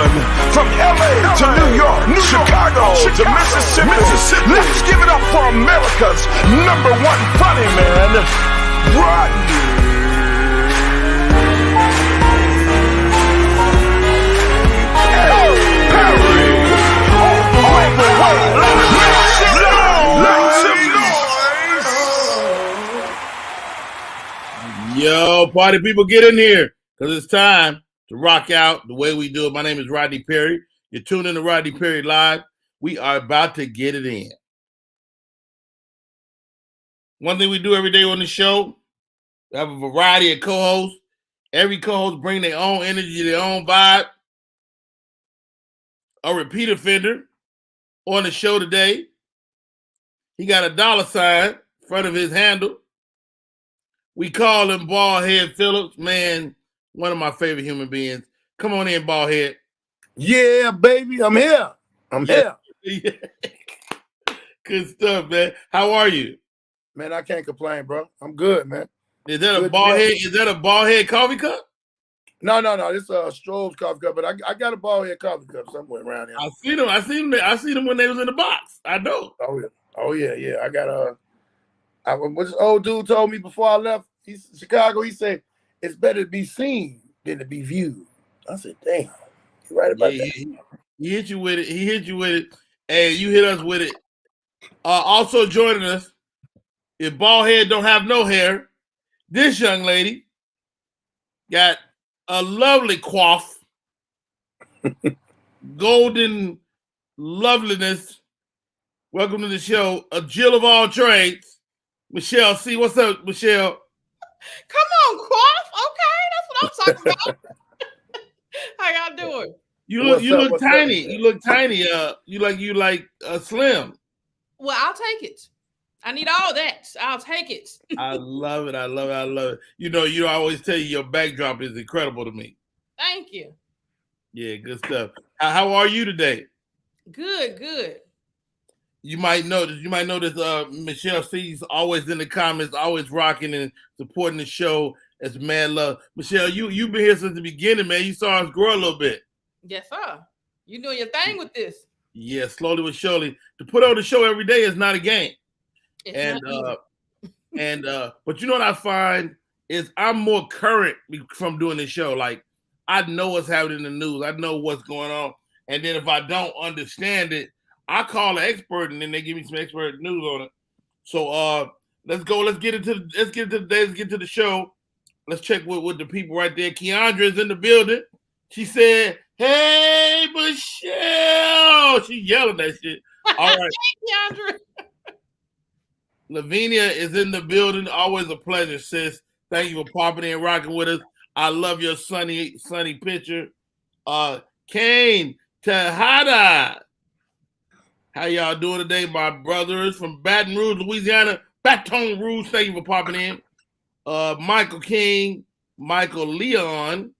gentlemen, from LA to New York, Chicago to Mississippi, let's give it up for America's number one funny man, Rodney. Yo, party people, get in here because it's time to rock out the way we do it. My name is Rodney Perry. You're tuned in to Rodney Perry Live. We are about to get it in. One thing we do every day on the show, we have a variety of co-hosts. Every co-host bring their own energy, their own vibe. A repeat offender on the show today. He got a $ in front of his handle. We call him Baldhead Phillips. Man, one of my favorite human beings. Come on in, Baldhead. Yeah, baby, I'm here. Here. Yeah. Good stuff, man. How are you? Man, I can't complain, bro. I'm good, man. Is that a Baldhead? Is that a Baldhead coffee cup? No. This is a Stroh's coffee cup, but I got a Baldhead coffee cup somewhere around here. I see them when they was in the box. I know. Oh yeah. I got what this old dude told me before I left Chicago. He said it's better to be seen than to be viewed. I said, damn, you're right about that. He hit you with it. Hey, you hit us with it. Also joining us, if Baldhead don't have no hair, this young lady got a lovely coif, golden loveliness. Welcome to the show, a Jill of all trades, Michelle C. What's up, Michelle? Come on, coif. Okay, that's what I'm talking about. How y'all doing? You look tiny. You look tiny. You like slim. Well, I'll take it. I need all that. I'll take it. I love it. You know, I always tell you your backdrop is incredible to me. Thank you. Yeah, good stuff. How are you today? Good. You might notice Michelle C's always in the comments, always rocking and supporting the show. It's mad love. Michelle, you've been here since the beginning, man. You saw us grow a little bit. Yes, sir. You doing your thing with this. Yeah, slowly but surely. To put on the show every day is not a game. But you know what I find is I'm more current from doing this show. Like, I know what's happening in the news. I know what's going on. And then if I don't understand it, I call an expert and then they give me some expert news on it. So let's go. Let's get to the show. Let's check with the people right there. Keandra's in the building. She said, "Hey, Michelle." She yelling that shit. All right. Keandra. Lavinia is in the building. Always a pleasure, sis. Thank you for popping in and rocking with us. I love your sunny picture. Kane Tejada. How y'all doing today, my brothers from Baton Rouge, Louisiana? Baton Rouge, thank you for popping in. Michael King, Michael Leon.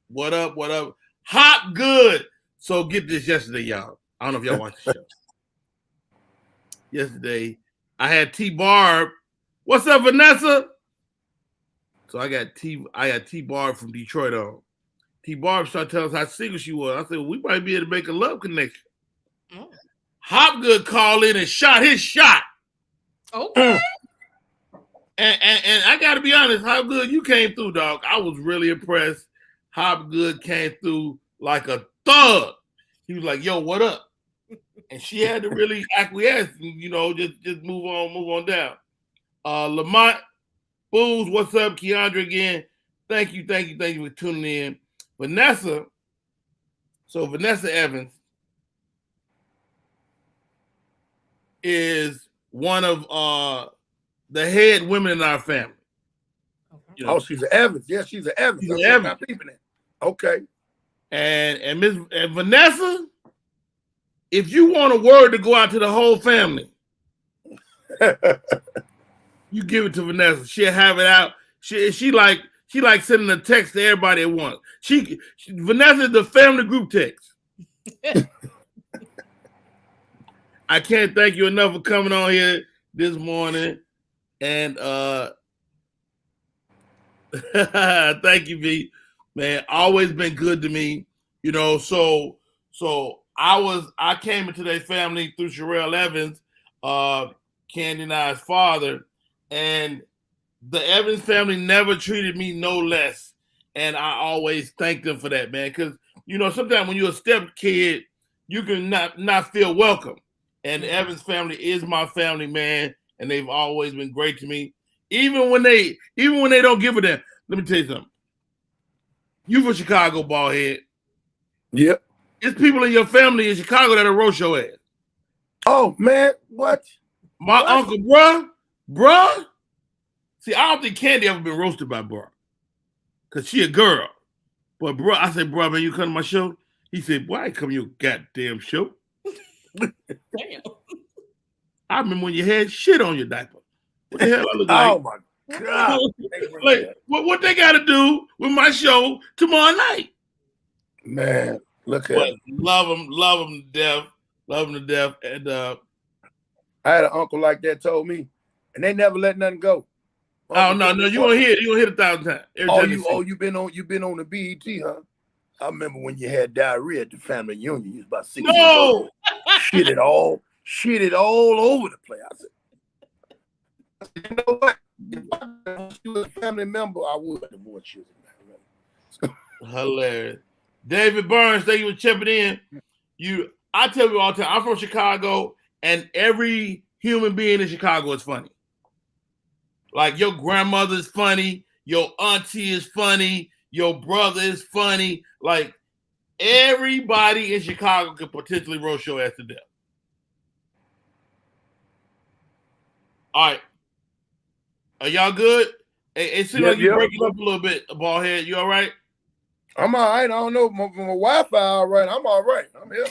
What up? Hot good. So get this yesterday, y'all. I don't know if y'all watched the show. Yesterday, I had T-Barb. What's up, Vanessa? So I got T-Barb from Detroit on. T-Barb started telling us how single she was. I said, well, we might be able to make a love connection. Oh. Hopgood called in and shot his shot. Okay. And I got to be honest, Hopgood, you came through, dog. I was really impressed. Hopgood came through like a thug. He was like, yo, what up? And she had to really acquiesce, just move on down. Lamont Booz, what's up? Keandra again. Thank you for tuning in. Vanessa Evans is one of the head women in our family. Okay. Oh, she's an Evans. Yeah, she's an Evans. She's an Evans. Okay. And Vanessa, if you want a word to go out to the whole family, you give it to Vanessa. She'll have it out. She like sending a text to everybody at once. Vanessa is the family group text. I can't thank you enough for coming on here this morning. And thank you, V. Man, always been good to me. You know, so I came into their family through Sherelle Evans, Candy and I's father, and the Evans family never treated me no less. And I always thank them for that, man. Because, you know, sometimes when you're a step kid, you can not feel welcome. And the Evans family is my family, man. And they've always been great to me. Even when they don't give a damn. Let me tell you something. You from Chicago, bald head. Yep. It's people in your family in Chicago that are roast your ass. Oh, man. What? My uncle, bruh. See, I don't think Candy ever been roasted by bruh. Because she a girl. But bruh, I said, bruh, man, you come to my show? He said, boy, I ain't come to your goddamn show. Damn. I remember when you had shit on your diaper. What the hell I look like? Oh, my God. Like, what they got to do with my show tomorrow night? Man, look at But love them to death. Love them to death. And I had an uncle like that told me, and they never let nothing go. oh no, you gonna hear it. You gonna hit 1,000 times. You been on the BET, huh? I remember when you had diarrhea at the family reunion. You was about 6 years old. Shit it all over the place. I said, you know what? If I was a family member, I would divorce you. Hilarious. David Burns, thank you for chipping in. I tell you all the time, I'm from Chicago, and every human being in Chicago is funny. Like your grandmother's funny, your auntie is funny, your brother is funny. Like everybody in Chicago could potentially roast your ass to death. All right. Are y'all good? It seems like you're breaking up a little bit, bald head. You all right? I'm all right. I don't know. My Wi-Fi all right. I'm all right. I'm here.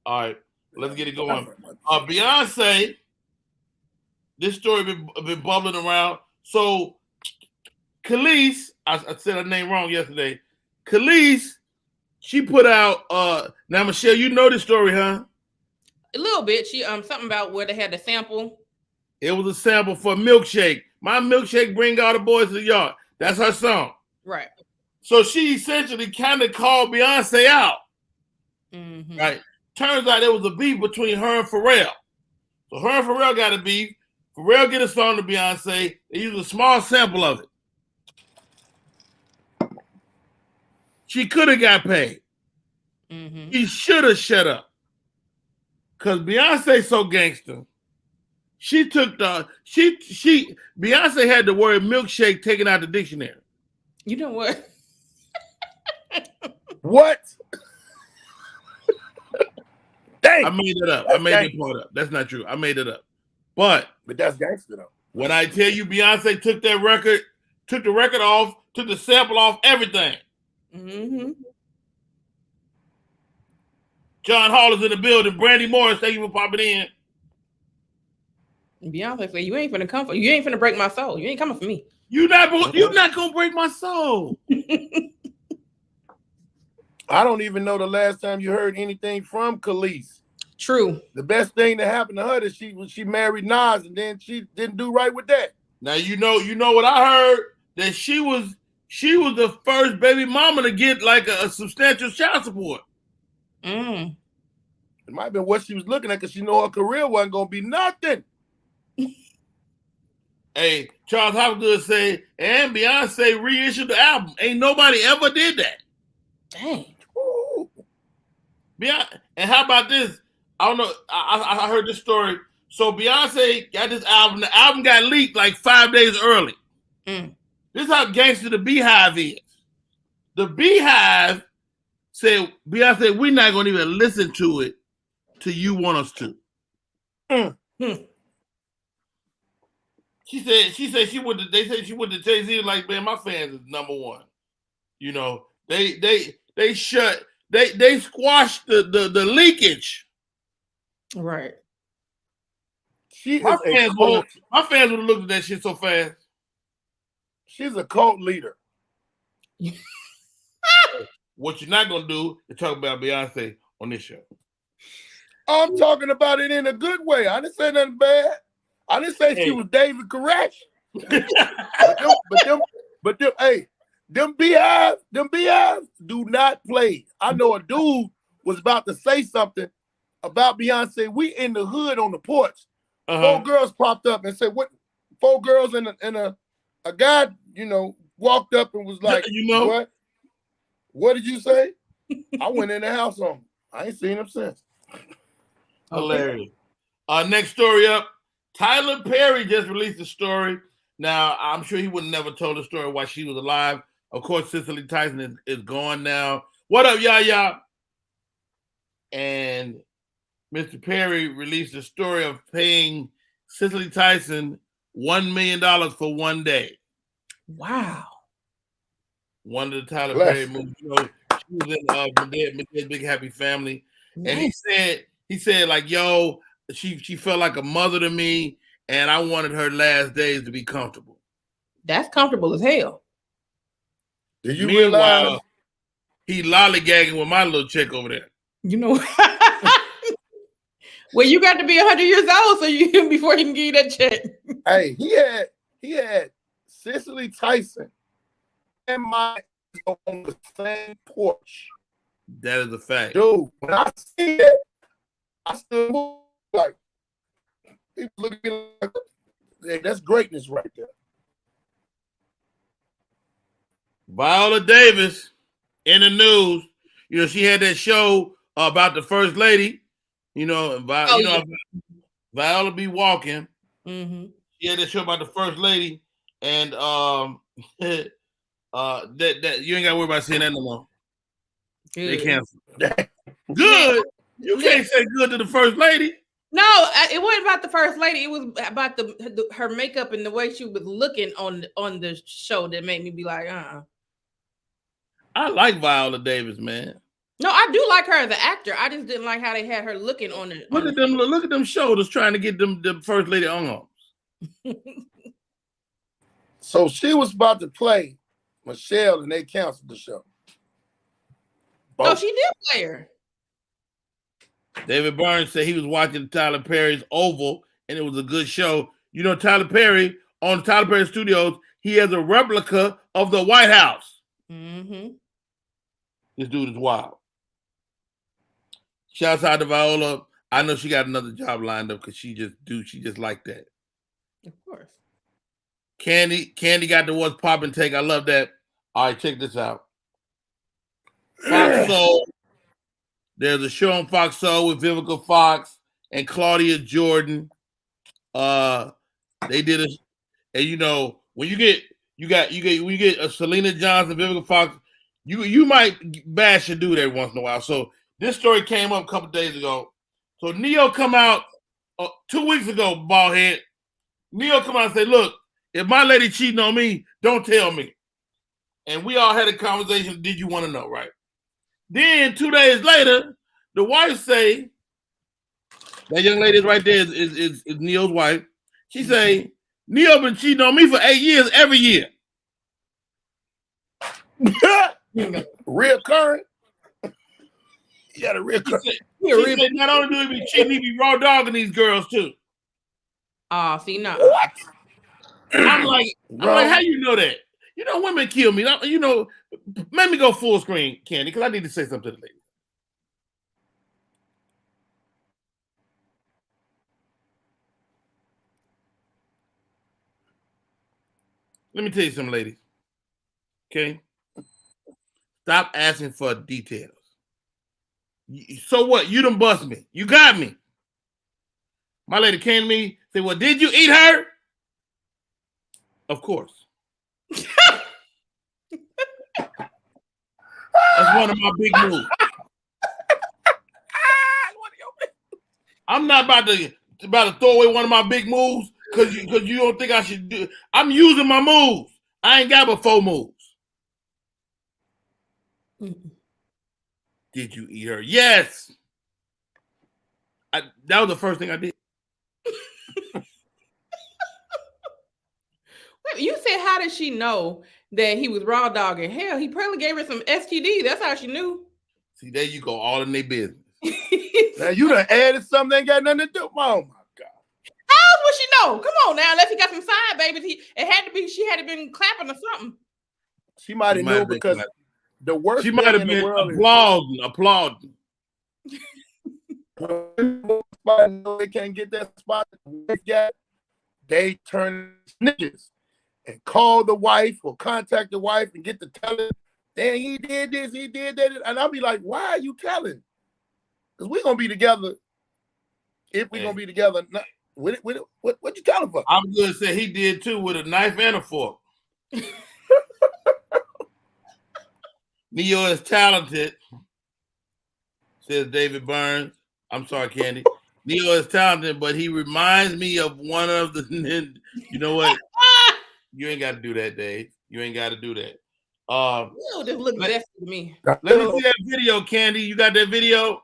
All right. Let's get it going. Beyonce, this story been bubbling around. So, Khalees, I said her name wrong yesterday. Khalees, she put out, now Michelle, you know this story, huh? A little bit. She something about where they had the sample. It was a sample for Milkshake. My milkshake bring all the boys to the yard. That's her song. Right. So she essentially kind of called Beyonce out. Mm-hmm. Right. Turns out there was a beef between her and Pharrell. So her and Pharrell got a beef. Pharrell get a song to Beyonce. They use a small sample of it. She could have got paid. Mm-hmm. She should have shut up. Because Beyonce's so gangster. She took Beyonce had the word milkshake taken out the dictionary. You know what? What? Dang. I made it up. I made that part up. That's not true. I made it up. But that's gangster though. When I tell you Beyonce took the record off, took the sample off, everything. Mm-hmm. John Hall is in the building. Brandy Morris, thank you for popping in. Beyonce said, "You ain't finna come for. You ain't finna break my soul. You ain't coming for me. You're not gonna break my soul." I don't even know the last time you heard anything from Khalees. True. The best thing that happened to her is she married Nas, and then she didn't do right with that. Now you know what I heard, that she was the first baby mama to get like a substantial child support. Mm. It might have been what she was looking at, because she know her career wasn't gonna be nothing. Hey, Charles Hopgood said, and Beyonce reissued the album. Ain't nobody ever did that. Dang. Beyonce, and how about this? I don't know. I heard this story. So Beyonce got this album. The album got leaked like 5 days early. Mm. This is how gangster the Beehive is. The Beehive said, Beyonce, we're not going to even listen to it till you want us to. Mm. Mm. She said she went to Jay-Z, like, man, my fans is number one. You know, they squashed the leakage. Right. My fans would have looked at that shit so fast. She's a cult leader. What you're not gonna do is talk about Beyonce on this show. I'm talking about it in a good way. I didn't say nothing bad. I didn't say she was David Koresh. but them, hey, them beehives do not play. I know a dude was about to say something about Beyonce. We in the hood on the porch. 4 girls popped up and said, "What?" 4 girls and a guy, walked up and was like, "What? What did you say?" I went in the house on him. I ain't seen him since. Hilarious. Next story up. Tyler Perry just released a story. Now, I'm sure he would have never told the story while she was alive. Of course, Cicely Tyson is gone now. What up, Yaya? And Mr. Perry released a story of paying Cicely Tyson $1 million for one day. Wow. One of the Tyler Perry movies. She was in Dead Big Happy Family. Nice. And he said, like, yo, she felt like a mother to me, and I wanted her last days to be comfortable. That's comfortable as hell. Do you realize he lollygagging with my little chick over there? Well, you got to be 100 years old before he can give you that check. Hey, he had Cicely Tyson and Mike on the same porch. That is a fact. Dude, when I see it, I still move like people looking like, hey, that's greatness right there. Viola Davis in the news. She had that show about the first lady. Viola be walking. Mm-hmm. She had that show about the first lady, and that you ain't got to worry about seeing that no more. Good. They canceled. Good. You can't say good to the first lady. No, it wasn't about the first lady. It was about her makeup and the way she was looking on the show that made me be like, I like Viola Davis, man. No, I do like her as an actor. I just didn't like how they had her looking on it. Look at them shoulders trying to get them the first lady arms. So she was about to play Michelle, and they canceled the show. Oh, she did play her. David Burns said he was watching Tyler Perry's Oval, and it was a good show. Tyler Perry, on Tyler Perry Studios, he has a replica of the White House. Mm-hmm. This dude is wild. Shouts out to Viola. I know she got another job lined up because she just like that. Of course. Candy got the What's Poppin' take. I love that. All right, check this out. Fox Soul. There's a show on Fox Soul with Vivica Fox and Claudia Jordan. They did and when you get a Selena Johnson, Vivica Fox, you might bash a dude every once in a while. So this story came up a couple days ago. So Neo come out 2 weeks ago, baldhead. Neo come out and say, look, if my lady cheating on me, don't tell me. And we all had a conversation. Did you want to know, right? Then 2 days later, the wife say, that young lady is right there is Neo's wife. She say, Neo been cheating on me for 8 years every year. Reoccurring. You got a reoccurring. She said not only do he be cheating, he be raw dogging these girls too. See, no. What? I'm like, how you know that? Women kill me. Make me go full screen, Candy, because I need to say something to the lady. Let me tell you something, ladies. Okay? Stop asking for details. So what? You done bust me. You got me. My lady came to me, said, well, did you eat her? Of course. That's one of my big moves. I'm not about to throw away one of my big moves because you don't think I should do it. I'm using my moves. I ain't got but 4 moves. Mm-mm. Did you eat her? Yes. That was the first thing I did. Wait, you said, how did she know that he was raw dogging? Hell, he probably gave her some STD. That's how she knew. See, there you go, all in their business. Now you done added something that ain't got nothing to do. Oh my God. How else would she know? Come on now, unless he got some side babies. She had to been clapping or something. She might have knew because the worst she might have been applauding. They can't get that spot. They turn snitches and call the wife or contact the wife and get the telling. Then he did this, he did that, and I'll be like, "Why are you telling? Because we're gonna be together. If we're gonna be together, what you telling for?" I'm gonna say he did too with a knife and a fork. Neo is talented, says David Burns. I'm sorry, Candy. Neo is talented, but he reminds me of one of the. You know what? You ain't got to do that, Dave. You ain't got to do that. Just look best to me. Let me see that video, Candy. You got that video?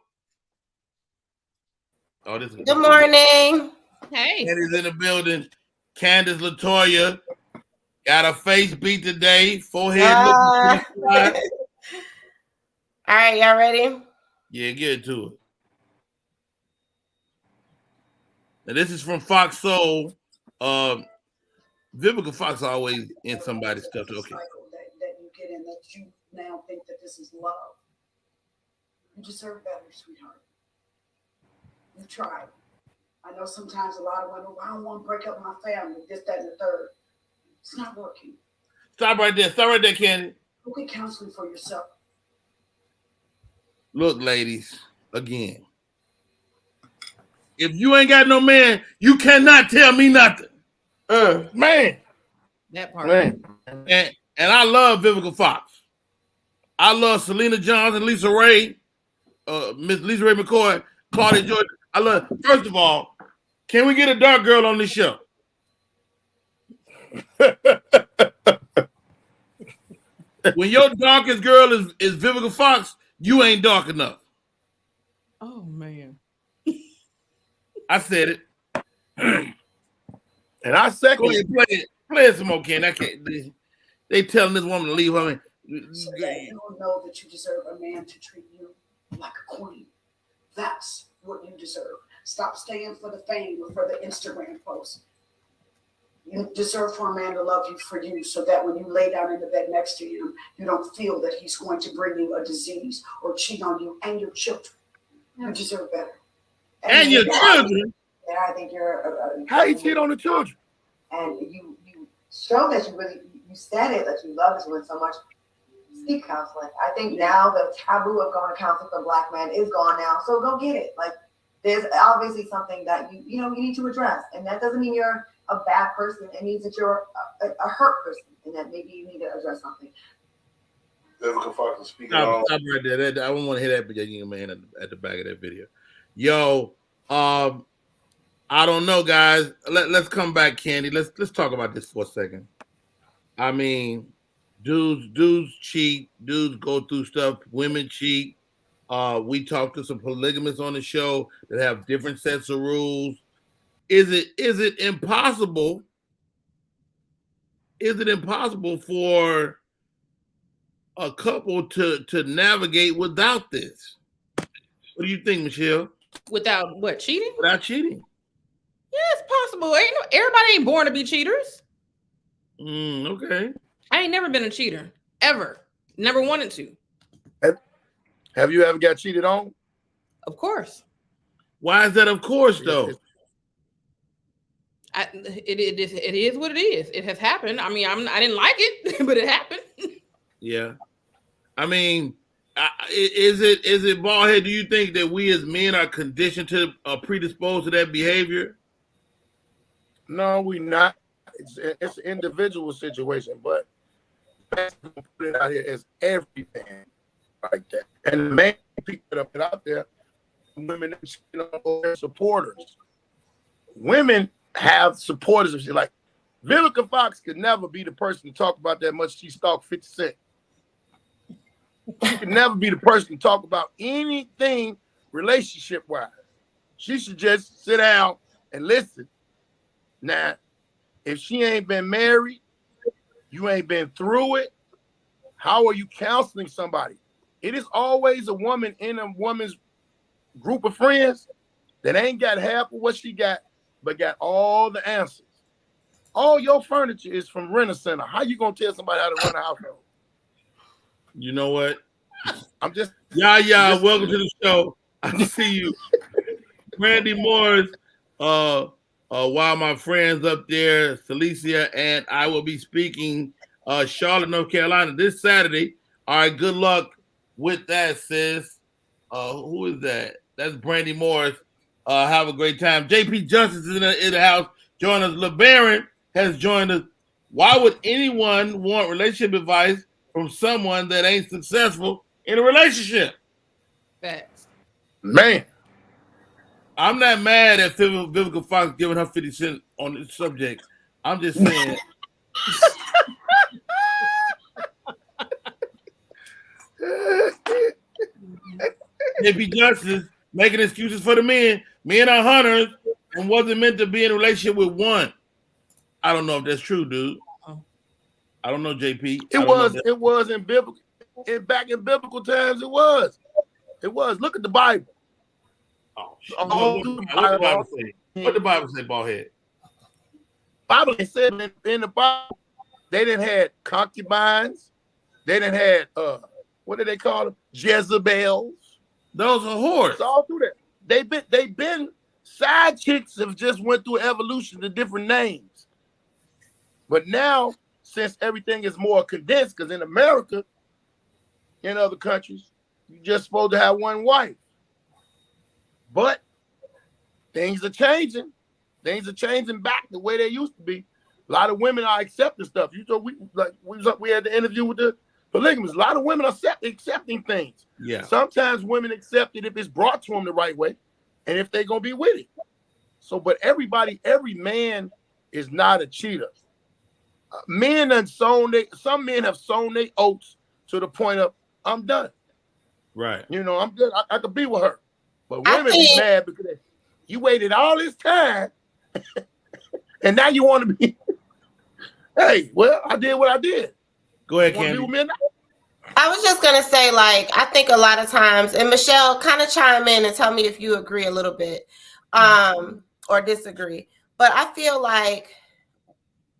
Oh, this is good morning. Hey, Candy's in the building. Candace Latoya got her face beat today. Forehead. All right, y'all ready? Yeah, get to it. Now this is from Fox Soul. Vivica Fox always in somebody's stuff. Okay. That you get in, that you now think that this is love. You deserve better, sweetheart. You tried. I know sometimes a lot of women, I don't want to break up my family, this, that, and the third. It's not working. Stop right there. Stop right there, Candy. Go get counseling for yourself. Look, ladies, again. If you ain't got no man, you cannot tell me nothing. Man. that part. Man. And I love Vivica Fox. I love Selena Jones and Lisa Ray, Miss Lisa Ray McCoy, Claudia Jordan. I love. First of all, can we get a dark girl on this show? When your darkest girl is Vivica Fox, you ain't dark enough. Oh man. I said it. And I second. Go ahead, play it some more, Ken. I can't. They telling this woman to leave her. So that you don't know that you deserve a man to treat you like a queen. That's what you deserve. Stop staying for the fame or for the Instagram post. You deserve for a man to love you for you, so that when you lay down in the bed next to him, you don't feel that he's going to bring you a disease or cheat on you and your children. You deserve better. And your children. And I think you're How you cheat on the children? And you show that you said it, that you love this woman so much. Seek counseling. I think now the taboo of going to counseling for Black men is gone now. So go get it. Like, there's obviously something that you need to address, and that doesn't mean you're a bad person. It means that you're a hurt person, and that maybe you need to address something. Vivica Fox is speaking. Stop right there. I don't want to hear that, but young man at the back of that video. Yo, I don't know, guys. Let's come back, Candy. Let's talk about this for a second. I mean, dudes cheat. Dudes go through stuff. Women cheat. We talked to some polygamists on the show that have different sets of rules. Is it impossible? Is it impossible for a couple to navigate without this? What do you think, Michelle? Without what, cheating? Without cheating? Yeah, it's possible. Everybody ain't born to be cheaters. Okay. I ain't never been a cheater. Ever. Never wanted to. Have you ever got cheated on? Of course. Why is that of course, though? It is what it is. It has happened. I mean, I didn't like it, but it happened. Yeah. I mean, is it ballhead? Do you think that we as men are conditioned to predisposed to that behavior? No, we not. It's an individual situation, but put it out here as everything like that. And the man picked it up out there. Women are supporters. Women have supporters. If she like Vivica Fox could never be the person to talk about that much. She stalked 50 Cent. She could never be the person to talk about anything relationship wise. She should just sit down and listen. Now, if she ain't been married, you ain't been through it, how are you counseling somebody? It is always a woman in a woman's group of friends that ain't got half of what she got, but got all the answers. All your furniture is from Rent-A-Center. How you gonna tell somebody how to run a household? You know what? I'm just Welcome to the show. I see you. Randy Morris, while my friends up there, Celicia, and I will be speaking Charlotte, North Carolina this Saturday. All right, good luck with that, sis. Who is that? That's Brandy Morris. Have a great time. JP Justice is in the house. Join us. LeBaron has joined us. Why would anyone want relationship advice from someone that ain't successful in a relationship? Facts. Man. I'm not mad at Vivica Fox giving her 50 cents on this subject. I'm just saying. JP Justice making excuses for the men. Men are hunters and wasn't meant to be in a relationship with one. I don't know if that's true, dude. I don't know, JP. It was in biblical. Back in biblical times, it was. It was. Look at the Bible. Oh, shit. What the Bible say? What the Bible say, ballhead? Bible said in the Bible, they didn't have concubines. They didn't have what do they call them? Jezebels. Those are whores. It's all through that. They've been side chicks have just went through evolution to different names. But now, since everything is more condensed, because in America, in other countries, you're just supposed to have one wife. But things are changing. Things are changing back the way they used to be. A lot of women are accepting stuff. You know, we had the interview with the polygamists. A lot of women are accepting things. Yeah. Sometimes women accept it if it's brought to them the right way, and if they're gonna be with it. So, but every man is not a cheater. Some men have sown their oats to the point of I'm done. Right. You know, I'm good. I could be with her. But women be mad because you waited all this time and now you want to be. Hey, well, I did what I did. Go ahead, Candy. I was just going to say, like, I think a lot of times, and Michelle, kind of chime in and tell me if you agree a little bit or disagree. But I feel like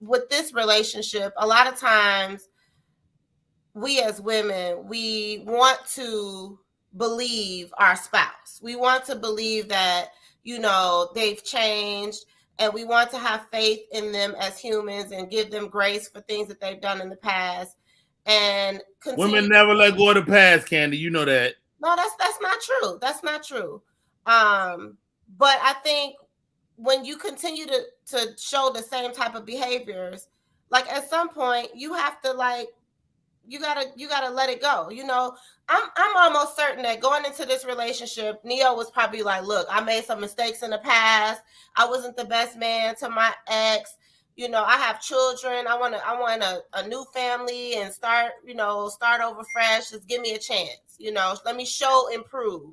with this relationship, a lot of times we as women, we want to believe our spouse. We want to believe that, you know, they've changed, and we want to have faith in them as humans and give them grace for things that they've done in the past. And women never let go of the past, Candy. You know that. No, that's not true. That's not true. But I think when you continue to show the same type of behaviors, like at some point you have to you gotta let it go. You know, I'm almost certain that going into this relationship, Neo was probably like, look, I made some mistakes in the past. I wasn't the best man to my ex. You know, I have children. I want a new family and start over fresh. Just give me a chance. You know, let me show improve.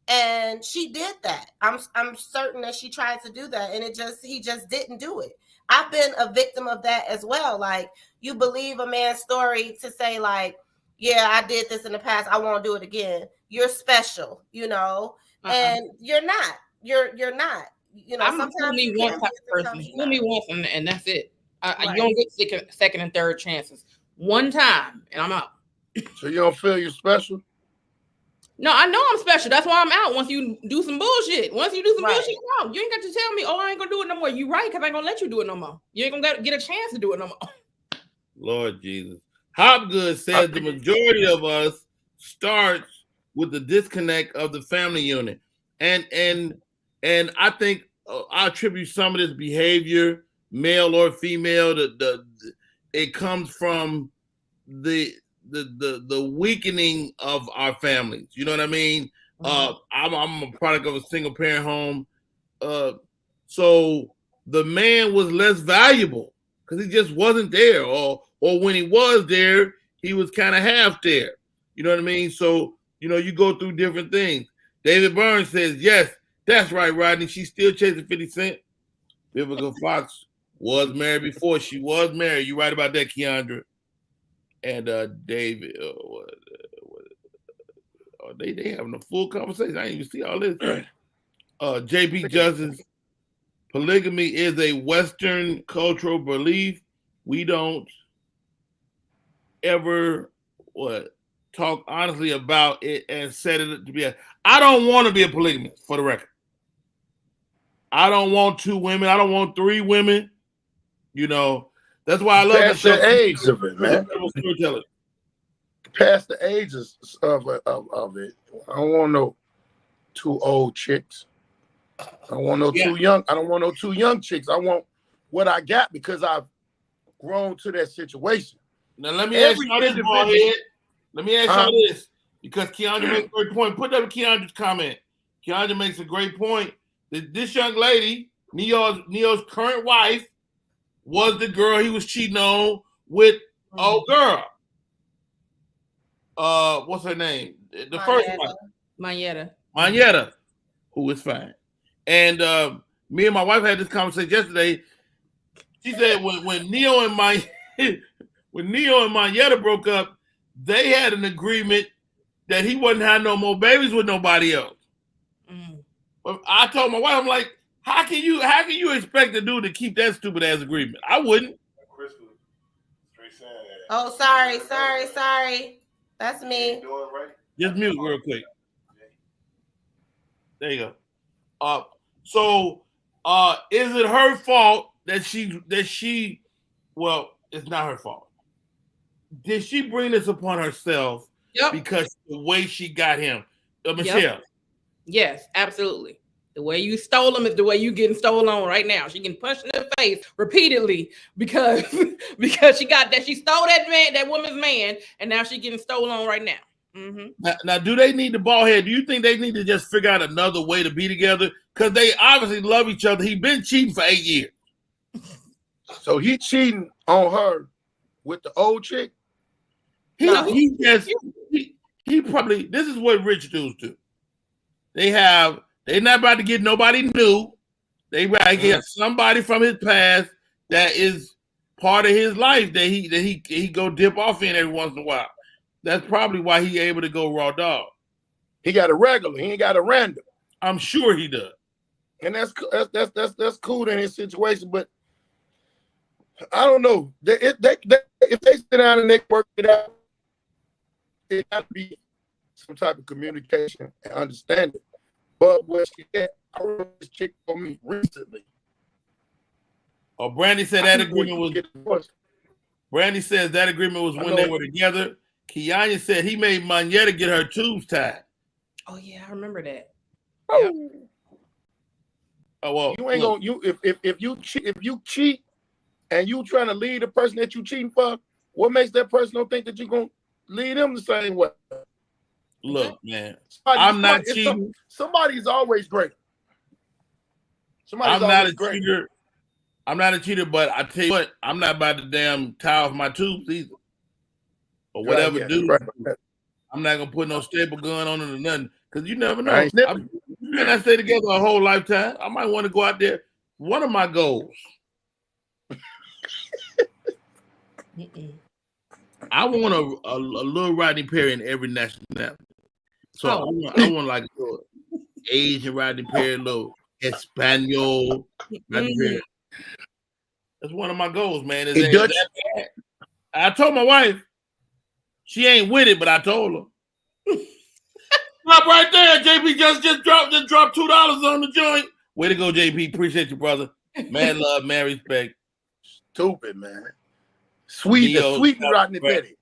And she did that. I'm certain that she tried to do that, and he just didn't do it. I've been a victim of that as well. Like, you believe a man's story to say, like, yeah, I did this in the past, I won't do it again. You're special, you know, and you're not. You're not. You know, I'm a fool me once type of person. Fool me once, and that's it. You don't get second and third chances. One time, and I'm out. So you don't feel you're special? No, I know I'm special. That's why I'm out. Once you do some bullshit, bullshit, I'm out. You ain't got to tell me, oh, I ain't gonna do it no more. You right, because I ain't gonna let you do it no more. You ain't gonna get a chance to do it no more. Lord Jesus. Hopgood says the majority of us starts with the disconnect of the family unit. And I think I attribute some of this behavior, male or female, it comes from the weakening of our families. You know what I mean? I'm a product of a single parent home. So the man was less valuable because he just wasn't there, or when he was there, he was kind of half there. You know what I mean? So, you know, you go through different things. David Burns says, yes, that's right, Rodney. She's still chasing 50 Cent. Vivica Fox was married before she was married. You right about that, Keandra. And David, they having a full conversation. I didn't even see all this. JP Justice, polygamy is a Western cultural belief. We don't ever talk honestly about it and said it to be I don't want to be a polygamist, for the record. I don't want 2 women. I don't want 3 women. You know, that's why I love Past the age of it, man. Past the ages of it. I don't want no 2 old chicks. I don't want no 2 young. I don't want no 2 young chicks. I want what I got because I've grown to that situation. Now let me ask you this, boy. Let me ask you this, because Keandra makes a great point. Put up Keandra's comment. Keandra makes a great point. This young lady, Neo's current wife, was the girl he was cheating on with. Oh, girl. What's her name? The first one. Mayetta, who is fine. And me and my wife had this conversation yesterday. She said when Neo and Mayetta broke up, they had an agreement that he wouldn't have no more babies with nobody else. But I told my wife, I'm like, how can you expect the dude to keep that stupid ass agreement? I wouldn't. Oh, sorry. That's me. Just mute real quick. There you go. So is it her fault that she well, it's not her fault. Did she bring this upon herself because the way she got him? Michelle. Yep. Yes, absolutely. The way you stole him is the way you getting stolen on right now. She getting punched in the face repeatedly because she stole that woman's man, and now she getting stolen on right now. Mm-hmm. Now, do they need the ball head? Do you think they need to just figure out another way to be together? Because they obviously love each other. He been cheating for 8 years. So he cheating on her with the old chick? He probably, this is what rich dudes do. They're not about to get nobody new. They about to get somebody from his past that is part of his life that he go dip off in every once in a while. That's probably why he able to go raw dog. He got a regular. He ain't got a random. I'm sure he does. And that's cool in his situation, but I don't know. If they sit down and they work it out, it got to be some type of communication and understanding. But what she had, I wrote this chick for me recently. Oh, Brandy said that agreement was. Brandy says that agreement was when they were together. Kianya said he made Mayetta get her tubes tied. Oh yeah, I remember that. Oh, yep. Oh well, you ain't gonna if you cheat and you trying to lead the person that you cheating for, what makes that person don't think that you're gonna lead them the same way? Look, man, I'm not cheating. Somebody's always great. I'm not a cheater. I'm not a cheater, but I tell you what, I'm not about to damn tie off my tubes either. Or whatever, dude. I'm not gonna put no staple gun on it or nothing, because you never know. And I stay together a whole lifetime. I might want to go out there. One of my goals. I want a little Rodney Perry in every nationality. So I want like a Asian Rodney Perry, little Espanol Rodney Perry. That's one of my goals, man. I told my wife, she ain't with it, but I told her. Stop right there, JP. Just dropped $2 on the joint. Way to go, JP. Appreciate you, brother. Man love, man respect. Stupid, man. Sweet Rodney Perry.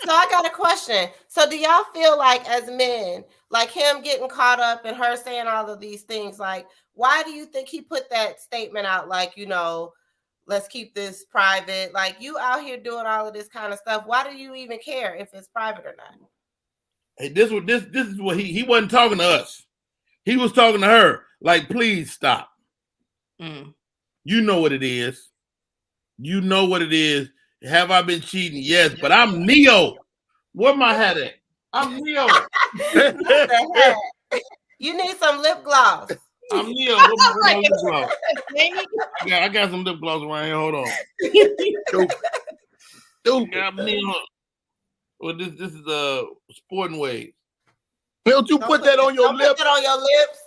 So I got a question. So do y'all feel like as men, like him getting caught up and her saying all of these things, like why do you think he put that statement out like, let's keep this private? Like you out here doing all of this kind of stuff. Why do you even care if it's private or not? Hey, this is what he wasn't talking to us. He was talking to her. Like, please stop. You know what it is. You know what it is. Have I been cheating? Yes, but I'm Neo. Where my hat at? I'm Neo. You need some lip gloss. I'm Neo. Where's my lip gloss? I got some lip gloss around here. Hold on. Stupid. I'm Neo. Well, this is Sporting Waves. Don't you put that on your lips? Put that on your lips.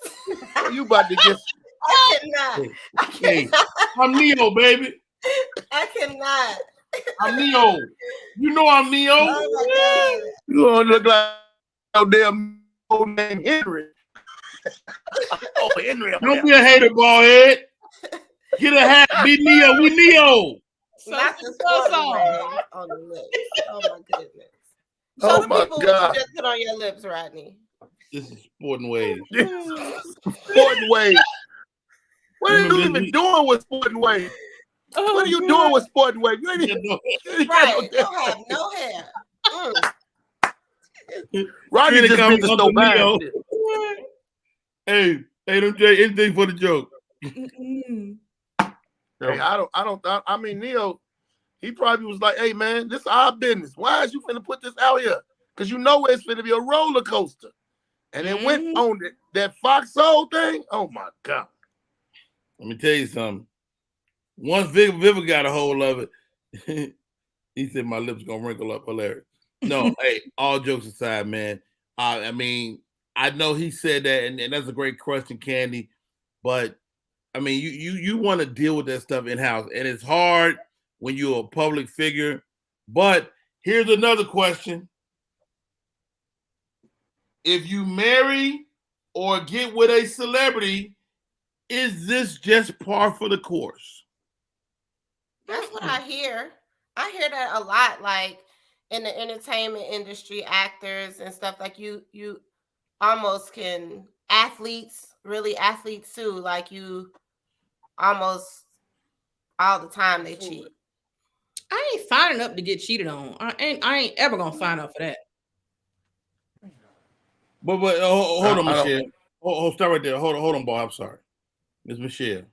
You about to get. I cannot. Hey, I'm Neo, baby. I cannot. I'm Neo. You know I'm Neo. Oh my God. You don't look like no damn old name Henry. Oh, Henry. Don't be a hater, ball head. Get a hat. Be Neo. We Neo. Not the sporting wave on the lips. Oh my goodness. Show Oh the my people God. what you just put on your lips, Rodney. This is sporting ways. Sporting Wave. What are you even doing with Sporting Wave? What are you doing with Sporting Wave? You ain't even, Right. Don't have no hair. Rodney just been to Snow Bad. Hey, don't say anything for the joke. Hey, I mean, Neo, he probably was like, hey, man, this is our business. Why is you finna put this out here? Because you know it's finna be a roller coaster. And it went on that Fox Soul thing. Oh, my God. Let me tell you something. Once Viva got a hold of it, he said my lips gonna wrinkle up. Hilarious. No, hey, all jokes aside, man. I mean, I know he said that, and that's a great question, Candy. But I mean, you want to deal with that stuff in house, and it's hard when you're a public figure. But here's another question: if you marry or get with a celebrity, is this just par for the course? That's what I hear. I hear that a lot, like in the entertainment industry, actors and stuff. Like you almost can athletes too. Like you almost all the time they cheat. I ain't signing up to get cheated on. I ain't ever gonna sign up for that. But hold on, Michelle. Hold start right there. Hold on, Bob. I'm sorry, Miss Michelle.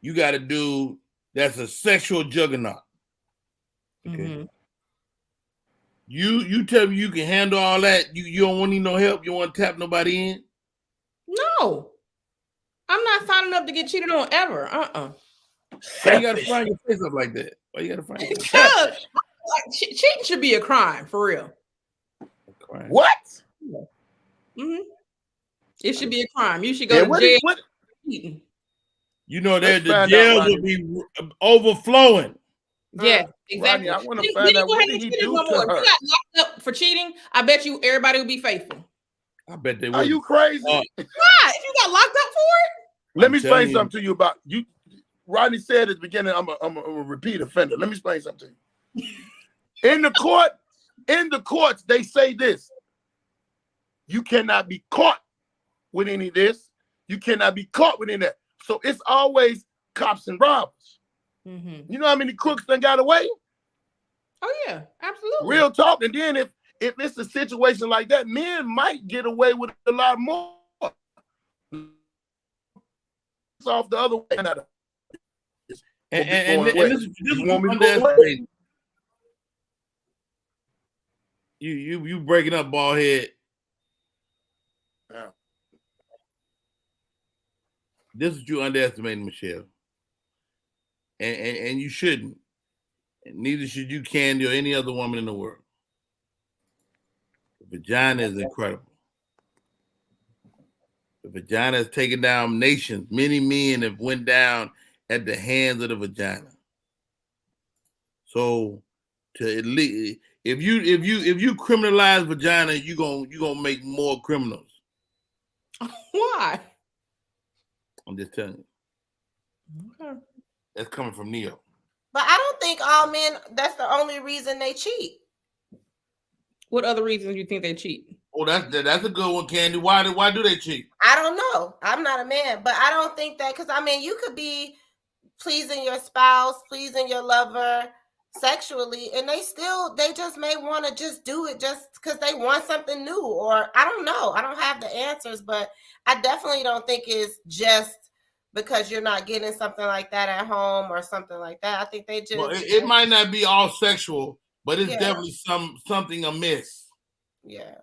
You got a dude that's a sexual juggernaut. Okay. Mm-hmm. You tell me you can handle all that. You don't want need no help. You don't want to tap nobody in. No, I'm not signing up to get cheated on ever. Why you gotta find your face up like that? Why you gotta find your face? Like, cheating should be a crime for real. What? Mm-hmm. It should be a crime. You should go to jail. Cheating. You know that the jails will be overflowing. Yeah, exactly. Rodney, I want to find out what did he do to her. If you got locked up for cheating, I bet you everybody would be faithful. I bet they would. Are you crazy? Why? If you got locked up for it? Let me explain something to you about you. Rodney said at the beginning, I'm a repeat offender. Let me explain something to you. In the courts, they say this. You cannot be caught with any of this. You cannot be caught with any of that. So it's always cops and robbers. Mm-hmm. You know how many crooks done got away? Oh yeah, absolutely. Real talk. And then if it's a situation like that, men might get away with a lot more. It's off the other way. And this want me to go away? You breaking up, bald head. Yeah. This is you underestimating, Michelle. And you shouldn't. And neither should you, Candy, or any other woman in the world. The vagina is incredible. The vagina has taken down nations. Many men have went down at the hands of the vagina. So to at least if you criminalize vagina, you gonna make more criminals. Why? I'm just telling you. Okay. That's coming from Neo. But I don't think all men, that's the only reason they cheat. What other reasons do you think they cheat? Oh, that's a good one, Candy. Why do they cheat? I don't know. I'm not a man, but I don't think that, because I mean, you could be pleasing your spouse, pleasing your lover sexually, and they just may want to just do it just because they want something new, or I don't know. I don't have the answers, but I definitely don't think it's just because you're not getting something like that at home or something like that. I think they just... Well, it might not be all sexual, but it's definitely something amiss. Yeah.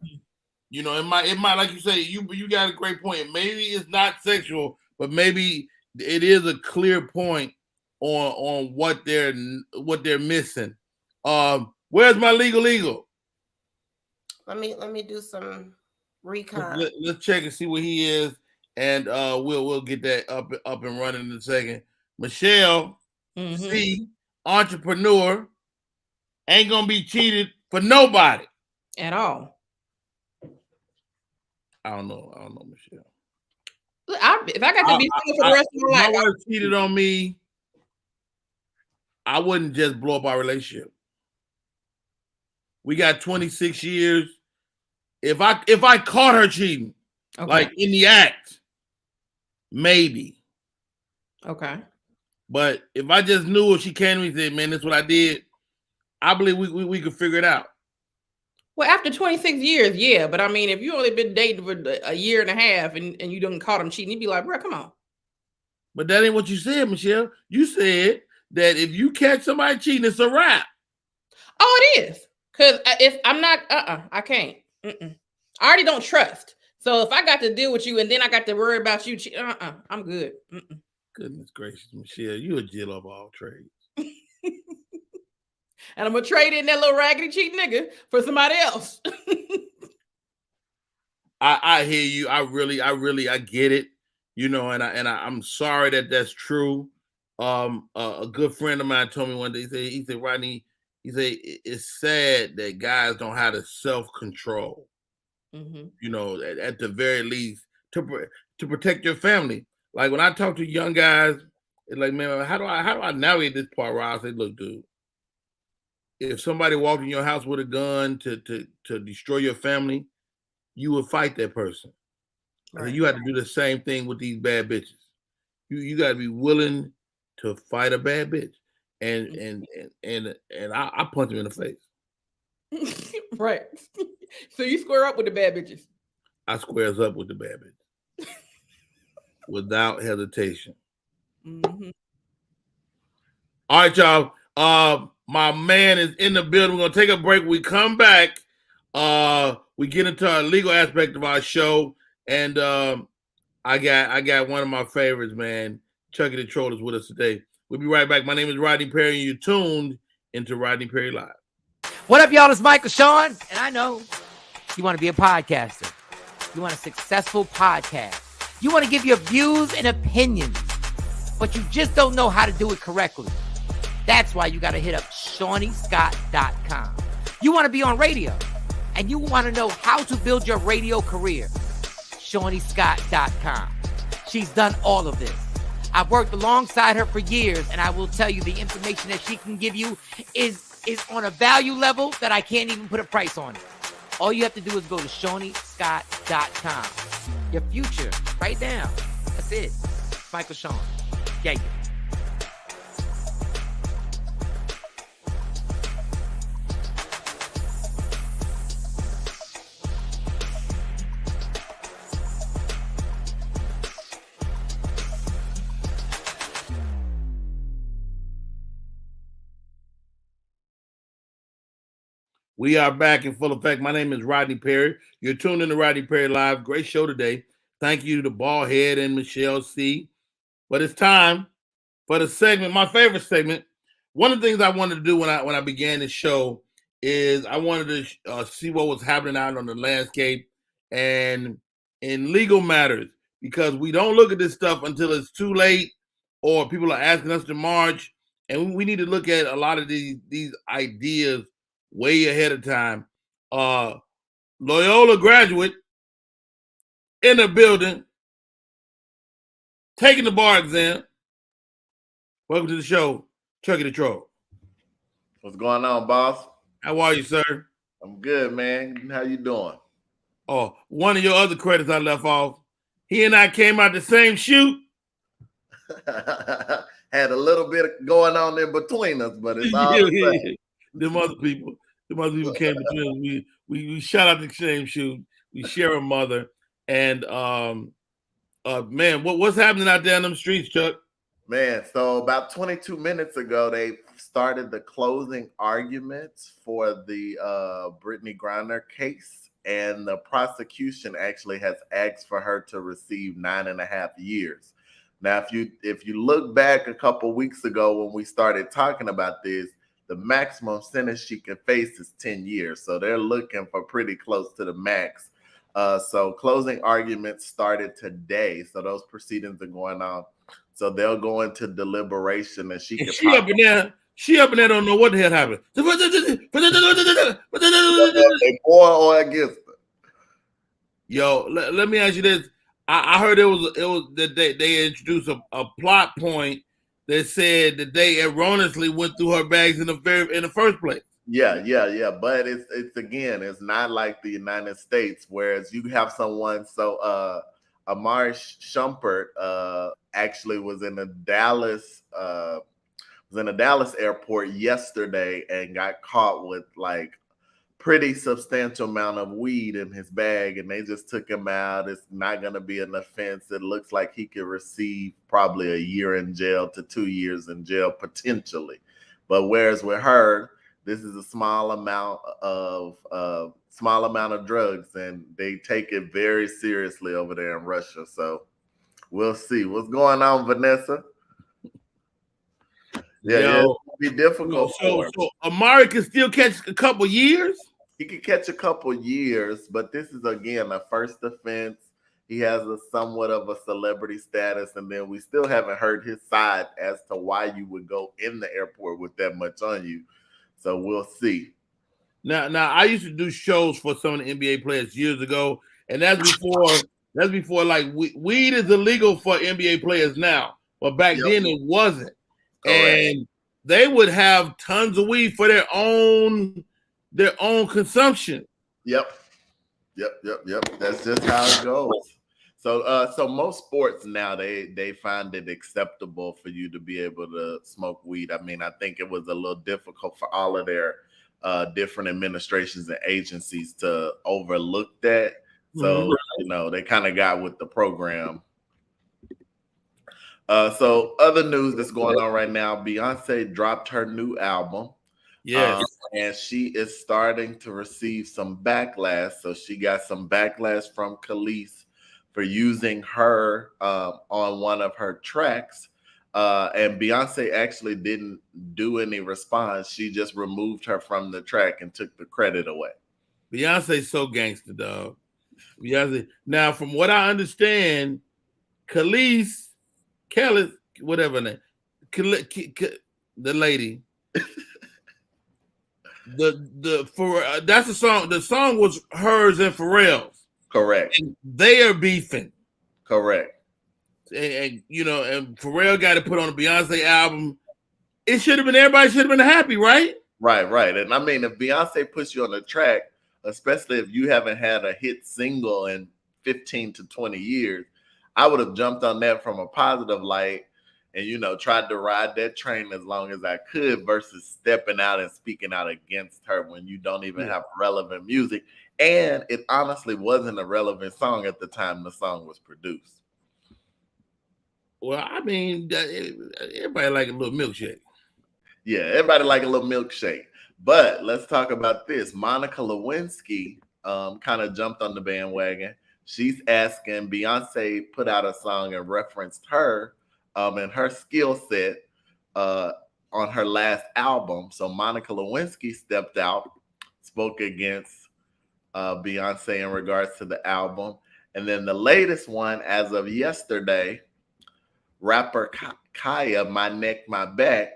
You know, it might like you say, you got a great point. Maybe it's not sexual, but maybe it is a clear point on what they're missing. Where's my legal? Let me do some recon. Let's check and see where he is, and we'll get that up and running in a second. Michelle, see, entrepreneur ain't gonna be cheated for nobody at all. I don't know, Michelle. Look, if I got to be single for the rest of my life, my wife cheated on me, I wouldn't just blow up our relationship. We got 26 years. If I caught her cheating, like in the act, maybe. Okay. But if I just knew if she came to me and said, man, that's what I did, I believe we could figure it out. Well, after 26 years, yeah. But I mean, if you only been dating for a year and a half and you done caught him cheating, you'd be like, bro, come on. But that ain't what you said, Michelle. You said that if you catch somebody cheating, it's a wrap. Oh, it is. Because if I'm not, I can't. I already don't trust. So if I got to deal with you and then I got to worry about you, I'm good. Goodness gracious, Michelle, you a Jill of all trades. And I'm gonna trade in that little raggedy cheat nigga for somebody else. I hear you. I get it. You know, and I'm sorry that that's true. A good friend of mine told me one day. He said, Rodney, it's sad that guys don't have the self-control. You know, at the very least, to protect your family. Like when I talk to young guys, it's like, man, how do I navigate this part where I say, look, dude, if somebody walked in your house with a gun to destroy your family, you would fight that person. Right. You have to do the same thing with these bad bitches. You got to be willing to fight a bad bitch, and I punch him in the face. Right. So you square up with the bad bitches. I squares up with the bad bitches without hesitation. All right, y'all. My man is in the building. We're gonna take a break. We come back. We get into our legal aspect of our show, and I got one of my favorites, man. Chucky the Troll is with us today. We'll be right back. My name is Rodney Perry, and you're tuned into Rodney Perry Live. What up, y'all? It's Michael Sean, and I know you want to be a podcaster. You want a successful podcast. You want to give your views and opinions, but you just don't know how to do it correctly. That's why you got to hit up ShawneeScott.com. You want to be on radio, and you want to know how to build your radio career. ShawneeScott.com. She's done all of this. I've worked alongside her for years, and I will tell you the information that she can give you is on a value level that I can't even put a price on it. All you have to do is go to ShawneeScott.com. Your future, right now. That's it. Michael Sean. Yeah. We are back in full effect. My name is Rodney Perry. You're tuned in to Rodney Perry Live. Great show today. Thank you to Ballhead and Michelle C. But it's time for the segment, my favorite segment. One of the things I wanted to do when I began this show is I wanted to see what was happening out on the landscape and in legal matters, because we don't look at this stuff until it's too late or people are asking us to march. And we need to look at a lot of these ideas way ahead of time. Loyola graduate in the building, taking the bar exam. Welcome to the show, Chucky the Troll. What's going on, boss? How are you, sir? I'm good, man. How you doing? Oh, one of your other credits I left off. He and I came out the same shoot. Had a little bit going on in between us, but it's all the same. Them other people came between us. We shot out the same shoot. We share a mother. And man, what's happening out there in them streets, Chuck? Man, so about 22 minutes ago, they started the closing arguments for the Brittany Griner case, and the prosecution actually has asked for her to receive 9.5 years. Now, if you look back a couple weeks ago when we started talking about this, the maximum sentence she can face is 10 years. So they're looking for pretty close to the max. So closing arguments started today. So those proceedings are going on. So they'll go into deliberation, and she up in there. She up in there don't know what the hell happened. They for or against her. Yo, let me ask you this. I heard it was that they introduced a plot point that said that they erroneously went through her bags in the first place. Yeah. But it's again, it's not like the United States, whereas you have someone. So Amari Shumpert actually was in a Dallas airport yesterday and got caught with like pretty substantial amount of weed in his bag, and they just took him out. It's not going to be an offense. It looks like he could receive probably a year in jail to 2 years in jail potentially. But whereas with her, this is a small amount of drugs, and they take it very seriously over there in Russia. So we'll see what's going on, Vanessa. Yeah, it'll be difficult. So Amari can still catch a couple years. He could catch a couple years, but this is again a first offense. He has a somewhat of a celebrity status, and then we still haven't heard his side as to why you would go in the airport with that much on you. So we'll see. Now I used to do shows for some of the NBA players years ago, and that's before like weed is illegal for NBA players now, but back then it wasn't. Correct. And they would have tons of weed for their own consumption. Yep. That's just how it goes. So most sports now they find it acceptable for you to be able to smoke weed. I mean, I think it was a little difficult for all of their different administrations and agencies to overlook that. So they kind of got with the program. So other news that's going on right now, Beyonce dropped her new album. Yes. And she is starting to receive some backlash. So she got some backlash from Khalees for using her on one of her tracks. And Beyonce actually didn't do any response. She just removed her from the track and took the credit away. Beyonce's so gangster, dog. Beyonce. Now, from what I understand, Khalees, Kelly, whatever name, the lady. That's the song. The song was hers and Pharrell's. Correct. And they are beefing. Correct. And and Pharrell got to put on a Beyonce album. It should have been, everybody should have been happy, right? Right. And I mean, if Beyonce puts you on the track, especially if you haven't had a hit single in 15 to 20 years, I would have jumped on that from a positive light and, tried to ride that train as long as I could versus stepping out and speaking out against her when you don't even have relevant music. And it honestly wasn't a relevant song at the time the song was produced. Well, I mean, everybody like a little milkshake. Yeah, everybody like a little milkshake. But let's talk about this. Monica Lewinsky kind of jumped on the bandwagon. She's asking, Beyonce put out a song and referenced her and her skill set on her last album. So Monica Lewinsky stepped out, spoke against Beyonce in regards to the album. And then the latest one, as of yesterday, rapper Kaya, My Neck, My Back,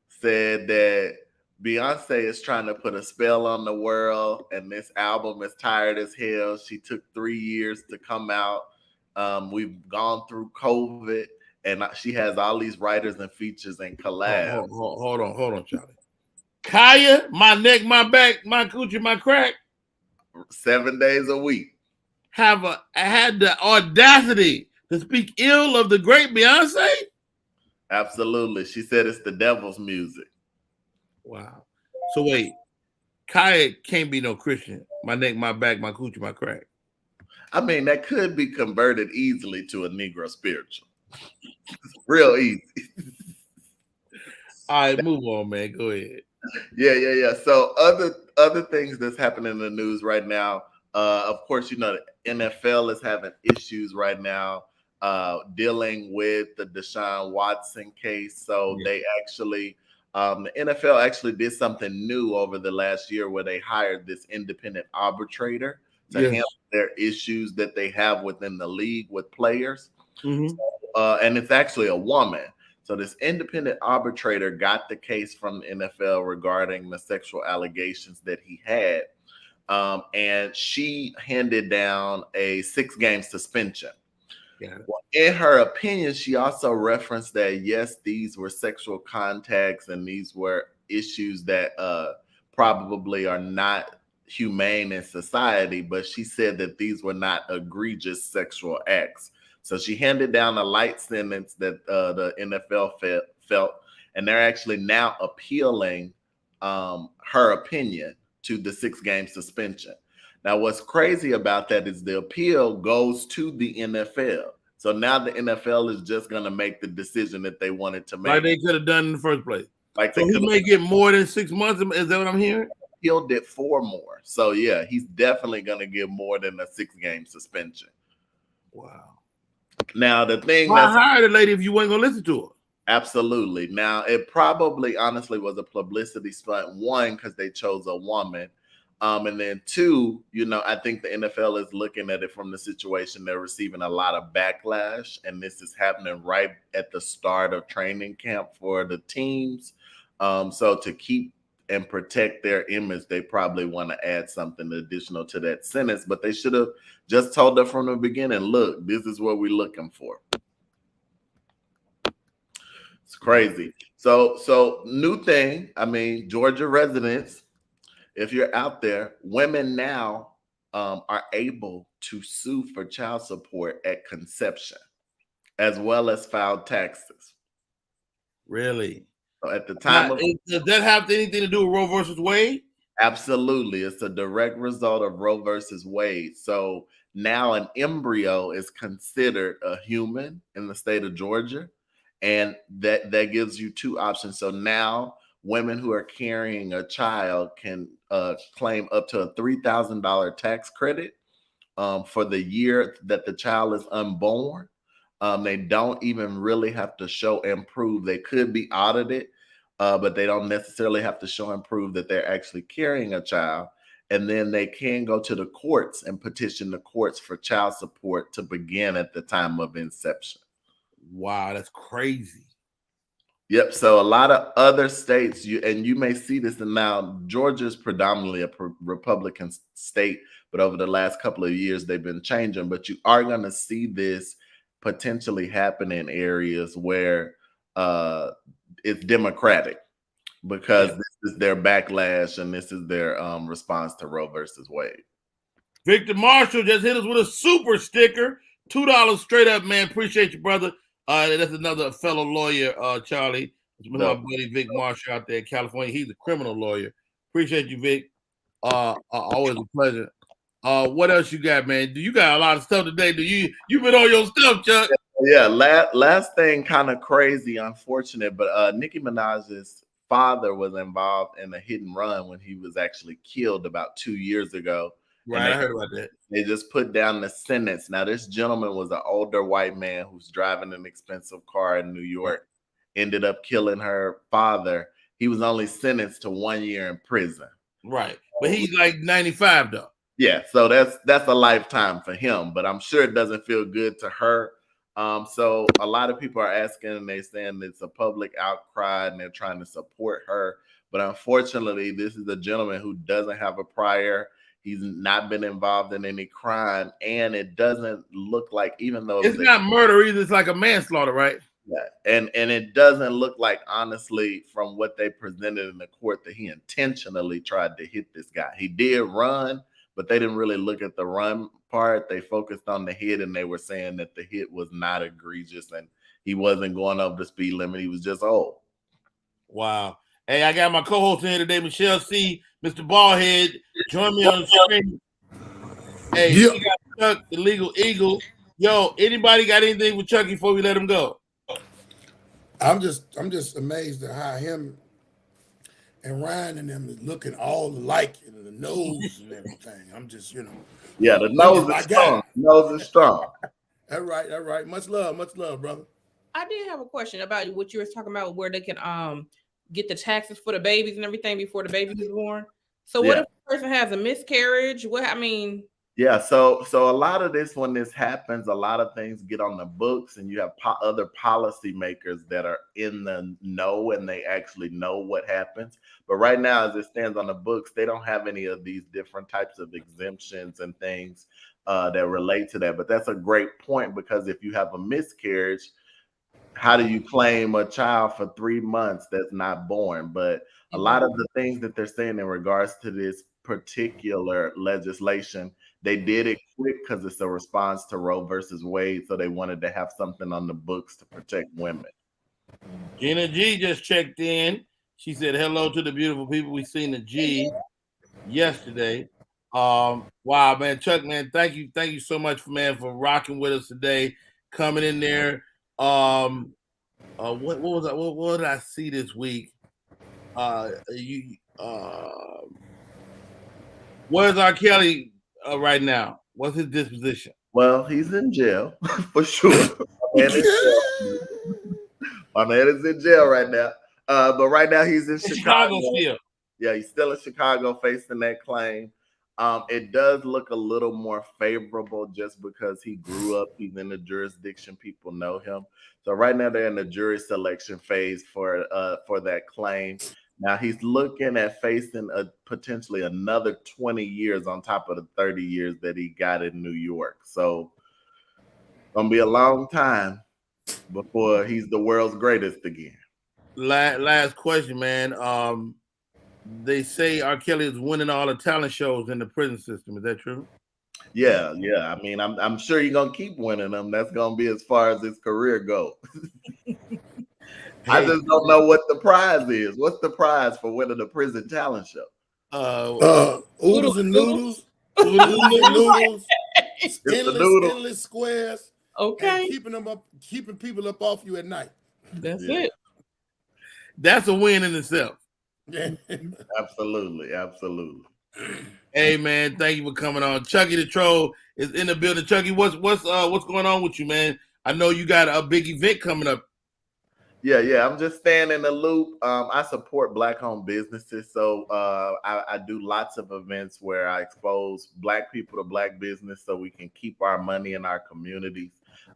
said that Beyonce is trying to put a spell on the world, and this album is tired as hell. She took 3 years to come out. We've gone through COVID, and she has all these writers and features and collabs. Hold on, Charlie. Kaya, My Neck, My Back, My Coochie, My Crack. 7 days a week. Had the audacity to speak ill of the great Beyonce? Absolutely. She said it's the devil's music. Wow. So wait, Kaya can't be no Christian. My neck, my back, my coochie, my crack. I mean, that could be converted easily to a Negro spiritual. Real easy. All right, move on, man. Go ahead. Yeah. So other things that's happening in the news right now. Of course, the NFL is having issues right now dealing with the Deshaun Watson case. So they actually, the NFL actually did something new over the last year where they hired this independent arbitrator to handle their issues that they have within the league with players. And it's actually a woman. So this independent arbitrator got the case from the NFL regarding the sexual allegations that he had. And she handed down a 6-game suspension. Yeah. Well, in her opinion, she also referenced that, yes, these were sexual contacts and these were issues that probably are not humane in society, but she said that these were not egregious sexual acts. So she handed down a light sentence that the NFL felt, and they're actually now appealing her opinion to the 6-game suspension. Now, what's crazy about that is the appeal goes to the NFL. So now the NFL is just going to make the decision that they wanted to make. Like they could have done in the first place. Like so he may get more than 6 months. Is that what I'm hearing? Appealed it 4 more. So yeah, he's definitely going to get more than a 6-game suspension. Wow. Now the thing I hired a lady if you weren't going to listen to her. Absolutely. Now it probably honestly was a publicity stunt. 1, because they chose a woman. And then 2, I think the NFL is looking at it from the situation. They're receiving a lot of backlash, and this is happening right at the start of training camp for the teams. So to keep and protect their image, they probably want to add something additional to that sentence, but they should have just told her from the beginning, look, this is what we're looking for. It's crazy. So new thing, Georgia residents, if you're out there, women now are able to sue for child support at conception, as well as file taxes. Really? So at the time does that have anything to do with Roe versus Wade? Absolutely. It's a direct result of Roe versus Wade. So now an embryo is considered a human in the state of Georgia, and that gives you 2 options. So now women who are carrying a child can claim up to a $3,000 tax credit for the year that the child is unborn. They don't even really have to show and prove. They could be audited, but they don't necessarily have to show and prove that they're actually carrying a child. And then they can go to the courts and petition the courts for child support to begin at the time of inception. Wow, that's crazy. Yep. So a lot of other states, you may see this, and now Georgia is predominantly a Republican state, but over the last couple of years, they've been changing. But you are going to see this potentially happen in areas where it's Democratic, because this is their backlash and this is their response to Roe versus Wade. Victor Marshall just hit us with a super sticker. $2 straight up, man. Appreciate you, brother. That's another fellow lawyer, Charlie. It's my buddy Vic Marshall out there in California. He's a criminal lawyer. Appreciate you, Vic. Always a pleasure. What else you got, man? Do you got a lot of stuff today? You been on your stuff, Chuck? Yeah. Last thing, kind of crazy, unfortunate, but Nicki Minaj's father was involved in a hit and run when he was actually killed about 2 years ago. Right, I heard about that. They just put down the sentence. Now, this gentleman was an older white man who's driving an expensive car in New York, ended up killing her father. He was only sentenced to 1 year in prison. Right, but he's like 95 though. Yeah, so that's a lifetime for him, but I'm sure it doesn't feel good to her. So a lot of people are asking, and they're saying it's a public outcry and they're trying to support her. But unfortunately, this is a gentleman who doesn't have a prior. He's not been involved in any crime, and it doesn't look like, even though it's not murder either, it's like a manslaughter, right? Yeah, and it doesn't look like, honestly, from what they presented in the court, that he intentionally tried to hit this guy. He did run, but they didn't really look at the run part. They focused on the hit, and they were saying that the hit was not egregious and he wasn't going over the speed limit. He was just old. Wow. Hey, I got my co-host here today, Michelle C., Mr. Ballhead. Join me on the screen. Hey, we got Chuck, the Legal Eagle. Yo, anybody got anything for Chucky before we let him go? I'm just amazed at how him and Ryan and them is looking all alike, and the nose and everything. I'm just, Yeah, the nose is strong. Nose is strong. All right. Much love, brother. I did have a question about what you were talking about, where they can get the taxes for the babies and everything before the baby is born. So what if the person has a miscarriage? Yeah, so a lot of this, when this happens, a lot of things get on the books, and you have other policymakers that are in the know and they actually know what happens. But right now, as it stands on the books, they don't have any of these different types of exemptions and things that relate to that. But that's a great point, because if you have a miscarriage, how do you claim a child for 3 months that's not born? But a lot of the things that they're saying in regards to this particular legislation, they did it quick because it's a response to Roe versus Wade. So they wanted to have something on the books to protect women. Gina G just checked in. She said hello to the beautiful people. We seen the G yesterday. Wow, man, Chuck, man, thank you so much, for rocking with us today, coming in there. What was that? What did I see this week? Where's R. Kelly right now? What's his disposition? Well, he's in jail for sure. My man is in jail right now. But right now he's in Chicago still. Yeah, he's still in Chicago facing that claim. It does look a little more favorable just because he grew up. He's in the jurisdiction. People know him. So right now they're in the jury selection phase for that claim. Now he's looking at facing potentially another 20 years on top of the 30 years that he got in New York. So gonna be a long time before he's the world's greatest again. Last question, man. They say R. Kelly is winning all the talent shows in the prison system. Is that true? Yeah. I mean, I'm sure you're gonna keep winning them. That's gonna be as far as his career goes. I just don't know what the prize is. What's the prize for winning the prison talent show? Oodles and noodles. Noodles. Endless squares. Okay. And keeping people up off you at night. That's it. That's a win in itself. Yeah. Absolutely. Hey man, thank you for coming on. Chucky the Troll is in the building. Chucky, what's going on with you, man? I know you got a big event coming up. Yeah. I'm just staying in the loop. I support Black-owned businesses, so I do lots of events where I expose Black people to Black business so we can keep our money in our communities.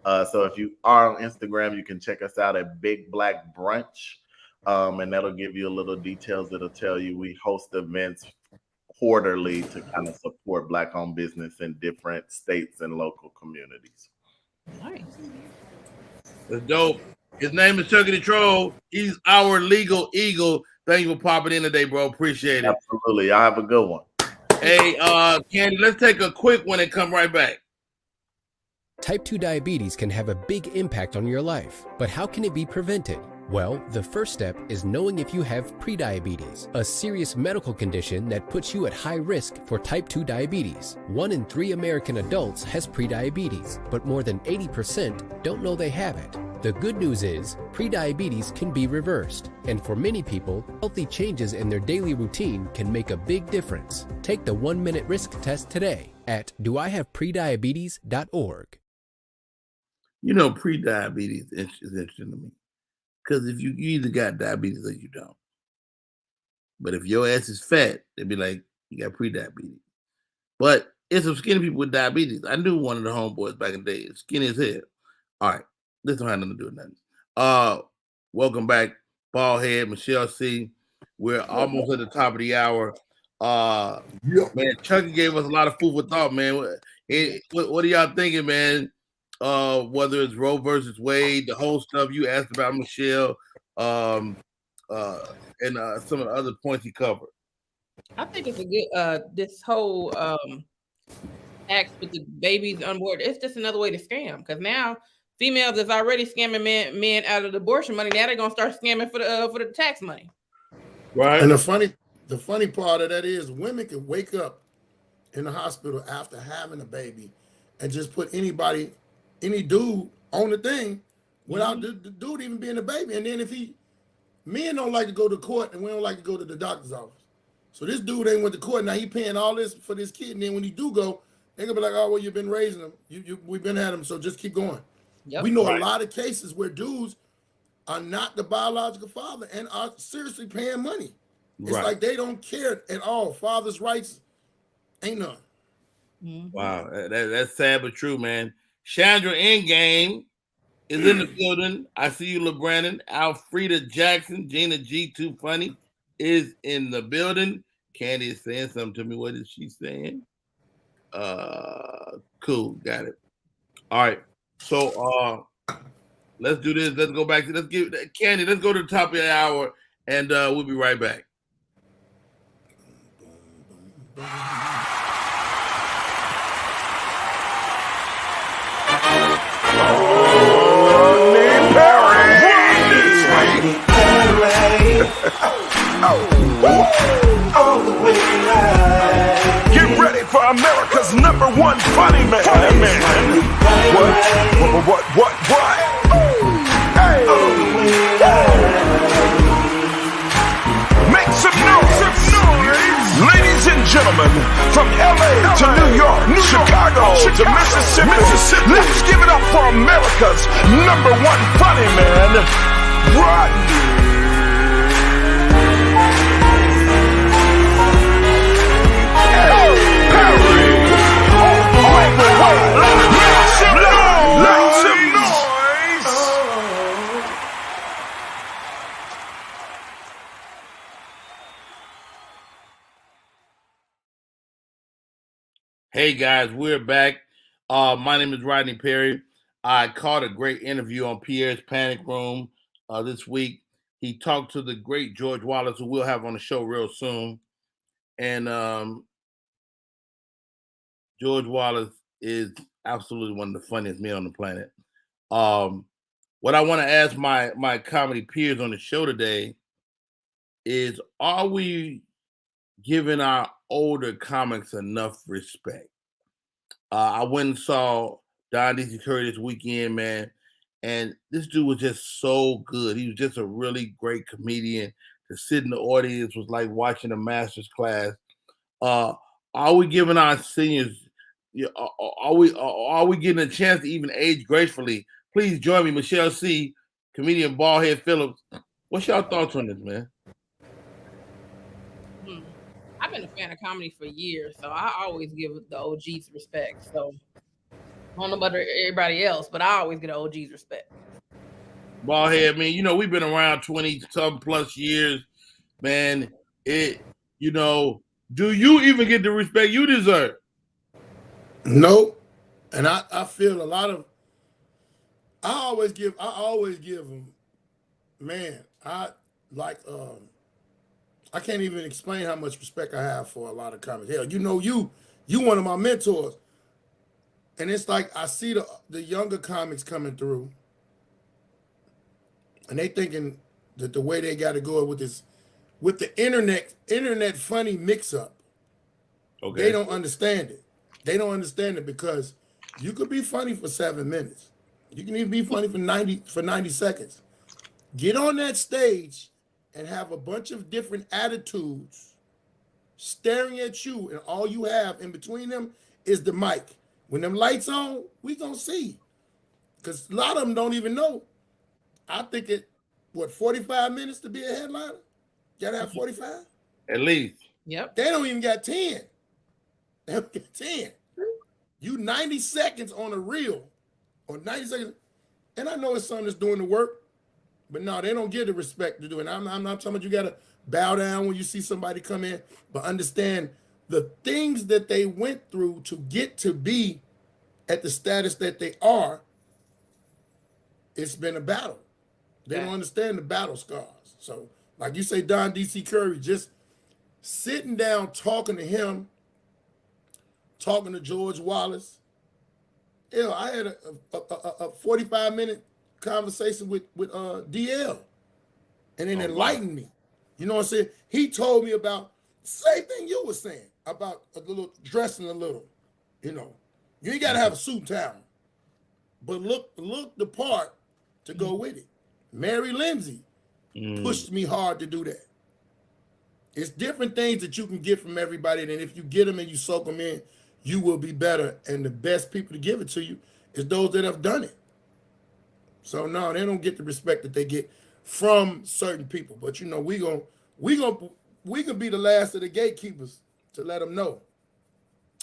So if you are on Instagram, you can check us out at Big Black Brunch, and that'll give you a little details. It'll tell you we host events quarterly to kind of support Black-owned business in different states and local communities. Nice. That's dope. His name is Chucky the Troll. He's our legal eagle. Thank you for popping in today, bro. Appreciate it. Absolutely. Y'all have a good one. Hey, Candy, let's take a quick one and come right back. Type 2 diabetes can have a big impact on your life, but how can it be prevented? Well, the first step is knowing if you have prediabetes, a serious medical condition that puts you at high risk for type 2 diabetes. 1 in 3 American adults has prediabetes, but more than 80% don't know they have it. The good news is, prediabetes can be reversed, and for many people, healthy changes in their daily routine can make a big difference. Take the 1-minute risk test today at doihaveprediabetes.org. You know, prediabetes is interesting to me. Because if you either got diabetes or you don't. But if your ass is fat, they'd be like, you got prediabetes. But it's some skinny people with diabetes. I knew one of the homeboys back in the day, skinny as hell. All right, this don't have nothing to do with nothing. Welcome back, Baldhead, Michelle C. We're almost at the top of the hour. Man, Chucky gave us a lot of food for thought, man. What are y'all thinking, man? Whether it's Roe versus Wade, the whole stuff you asked about Michelle, and some of the other points he covered. I think it's a good this whole act with the babies on board. It's just another way to scam, because now females that's already scamming men out of the abortion money, now they're gonna start scamming for the tax money. Right. And the funny part of that is women can wake up in the hospital after having a baby and just put any dude on the thing without the dude even being a baby. And then men don't like to go to court, and we don't like to go to the doctor's office. So this dude ain't went to court. Now he paying all this for this kid. And then when he do go, they're gonna be like, oh, well, you've been raising him. We've been at him, so just keep going. Yep. We know a lot of cases where dudes are not the biological father and are seriously paying money. It's like they don't care at all. Father's rights ain't none. Wow, that's sad but true, man. Chandra Endgame is in the building. I see you, LeBrandon. Alfreda Jackson, Gina G, Too Funny is in the building. Candy is saying something to me. What is she saying? Cool, got it. All right. So let's do this. Let's go back to Candy, let's go to the top of the hour and we'll be right back. Get ready for America's #1 funny man. What? Hey. Make some noise. Ladies and gentlemen, from LA to New York, Chicago to Mississippi, let's give it up for America's #1 funny man, Rodney. Hey guys, we're back. My name is Rodney Perry. I caught a great interview on Pierre's Panic Room this week. He talked to the great George Wallace, who we'll have on the show real soon. And George Wallace is absolutely one of the funniest men on the planet. What I want to ask my comedy peers on the show today is, are we giving our older comics enough respect? I went and saw Don D.C. Curry this weekend, man, and this dude was just so good. He was just a really great comedian. To sit in the audience was like watching a master's class. Are we giving our seniors? Are we getting a chance to even age gracefully? Please join me, Michelle C., comedian Ballhead Phillips. What's your thoughts on this, man? I've been a fan of comedy for years, so I always give the OGs respect. So I don't know about everybody else, but I always get an OG's respect. Ballhead, man, we've been around 20-some plus years, man. Do you even get the respect you deserve? Nope. And I feel a lot of, I always give them, man, I can't even explain how much respect I have for a lot of comics. Hell, you one of my mentors. And it's like I see the younger comics coming through, and they thinking that the way they got to go with the internet funny mix-up. Okay. They don't understand it. They don't understand it because you could be funny for 7 minutes. You can even be funny for 90 seconds. Get on that stage and have a bunch of different attitudes staring at you, and all you have in between them is the mic. When them lights on, we gonna see. Because a lot of them don't even know. I think 45 minutes to be a headliner? You gotta have 45? At least. Yep. They don't even got 10. They don't get 10. You 90 seconds on a reel, or 90 seconds, and I know it's son that's doing the work, but no, they don't get the respect to do it. I'm not talking about you got to bow down when you see somebody come in, but understand the things that they went through to get to be at the status that they are. It's been a battle. They don't understand the battle scars. So, like you say, Don D.C. Curry, just sitting down, talking to him, talking to George Wallace. I had a 45-minute conversation with DL, and it enlightened me. You know what I'm saying? He told me about the same thing you were saying about a little dressing a little. You ain't got to have a suit and tie, but look the part to go with it. Mary Lindsay pushed me hard to do that. It's different things that you can get from everybody, and if you get them and you soak them in, you will be better. And the best people to give it to you is those that have done it. So no, they don't get the respect that they get from certain people. But we gonna be the last of the gatekeepers to let them know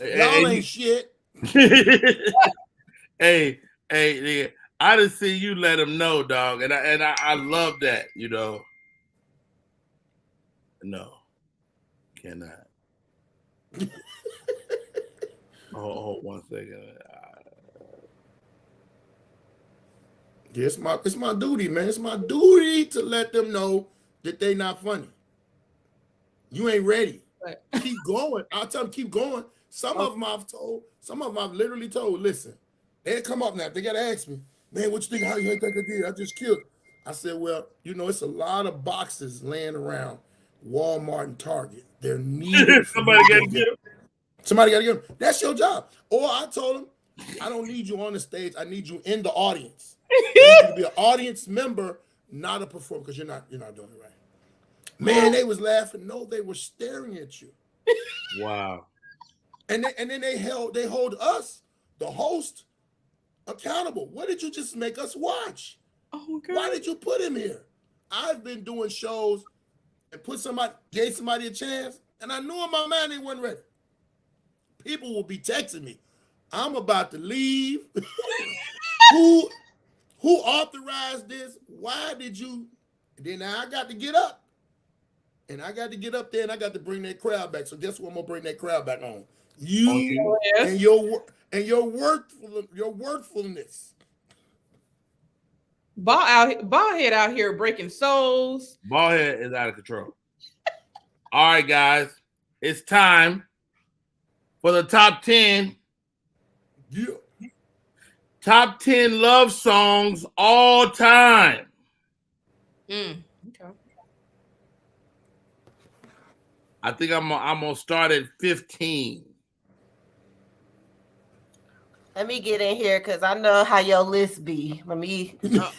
Y'all ain't shit. Hey, nigga, I just see you let him know, dog, and I love that, you know. No, cannot. Hold 1 second. Yeah, it's my duty, man. It's my duty to let them know that they not funny. You ain't ready. Right. Keep going. I'll tell them keep going. Some of them I've literally told, listen, they come up now. They gotta ask me, man, what you think? How you think I did? I just killed. I said, well, you know, it's a lot of boxes laying around Walmart and Target. They're needed. Somebody gotta get them. Somebody gotta get them. That's your job. Or I told them, I don't need you on the stage. I need you in the audience. I need you to be an audience member, not a performer, because you're not doing it right. Man, they was laughing. No, they were staring at you. Wow. And then they hold us, the host, accountable. What did you just make us watch? Oh God. Why did you put him here? I've been doing shows and gave somebody a chance, and I knew in my mind they wasn't ready. People will be texting me, I'm about to leave. Who authorized this? Why did you? And then I got to get up. And I got to get up there and I got to bring that crowd back. So guess what? I'm gonna bring that crowd back on. You and your worthfulness. Ballhead out here breaking souls. Ballhead is out of control. All right, guys. It's time for the top 10. Yeah. Top 10 love songs all time. Okay. I think I'm gonna start at 15. Let me get in here because I know how your list be. Let me be the